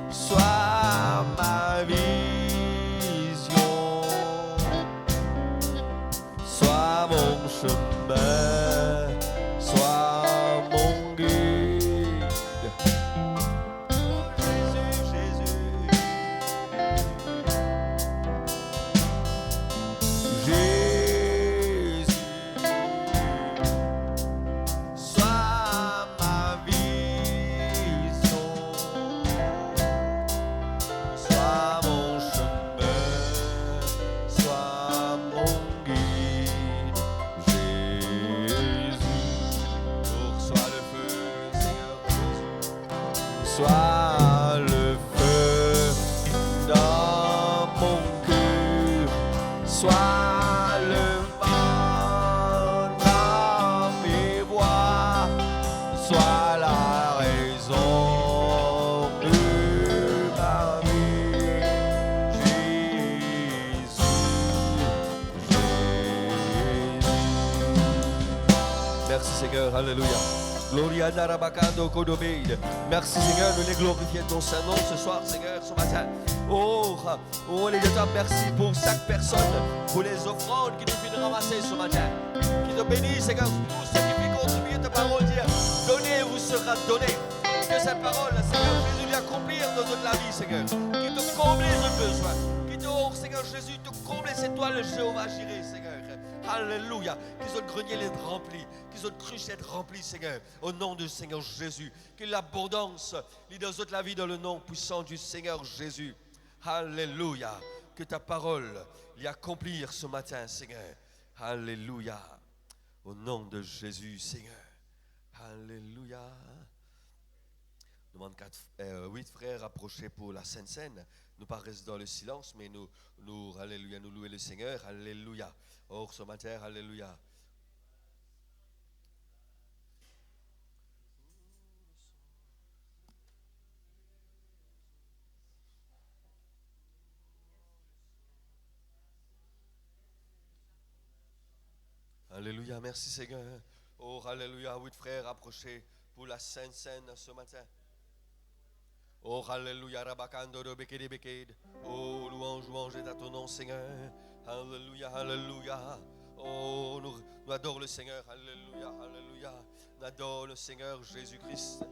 sois ma vision, sois mon chemin, sois mon guide. Jésus, Jésus, sois ma vision, sois mon chemin, sois mon guide, Jésus. Oh, sois le feu, Seigneur Jésus. Sois le feu dans mon cœur, sois le vent dans mes voies, sois la raison de ma vie, Jésus, Jésus. Merci Seigneur, alléluia. Gloria Narabakando Kodobeid. Merci Seigneur de les glorifier ton Saint-Nom ce soir, Seigneur, ce matin. Oh, Alléluia, merci pour chaque personne, pour les offrandes qui nous viennent ramasser ce matin. Qui te bénisse, Seigneur, tous ceux qui viennent contribuer ta parole, dire donnez vous sera donné. Que cette parole, Seigneur Jésus, vienne accomplir dans toute la vie, Seigneur. Qui te comble les besoins. Qui te, oh Seigneur Jésus, te comble c'est toi le Jéhovah Jireh, Seigneur. Alléluia. Qu'ils ont le grenier être rempli. Qu'ils ont le cruche être rempli, Seigneur. Au nom du Seigneur Jésus. Que l'abondance lit dans toute la vie dans le nom puissant du Seigneur Jésus. Alléluia. Que ta parole l'y accomplir ce matin, Seigneur. Alléluia. Au nom de Jésus, Seigneur. Alléluia. Nous demande 8 frères approchés pour la Sainte Seine. Nous pas rester dans le silence, mais nous alléluia, nous louer le Seigneur. Alléluia. Oh, ce matin, alléluia. Alléluia, merci Seigneur. Oh, alléluia, oui, frère, approchez pour la Sainte Seine ce matin. Oh, alléluia, rabakando de bekede bekede. Oh, louange, louange est à ton nom, Seigneur. Alléluia, alléluia. Oh, nous adorons le Seigneur. Alléluia, alléluia. Nous adorons le Seigneur Jésus-Christ.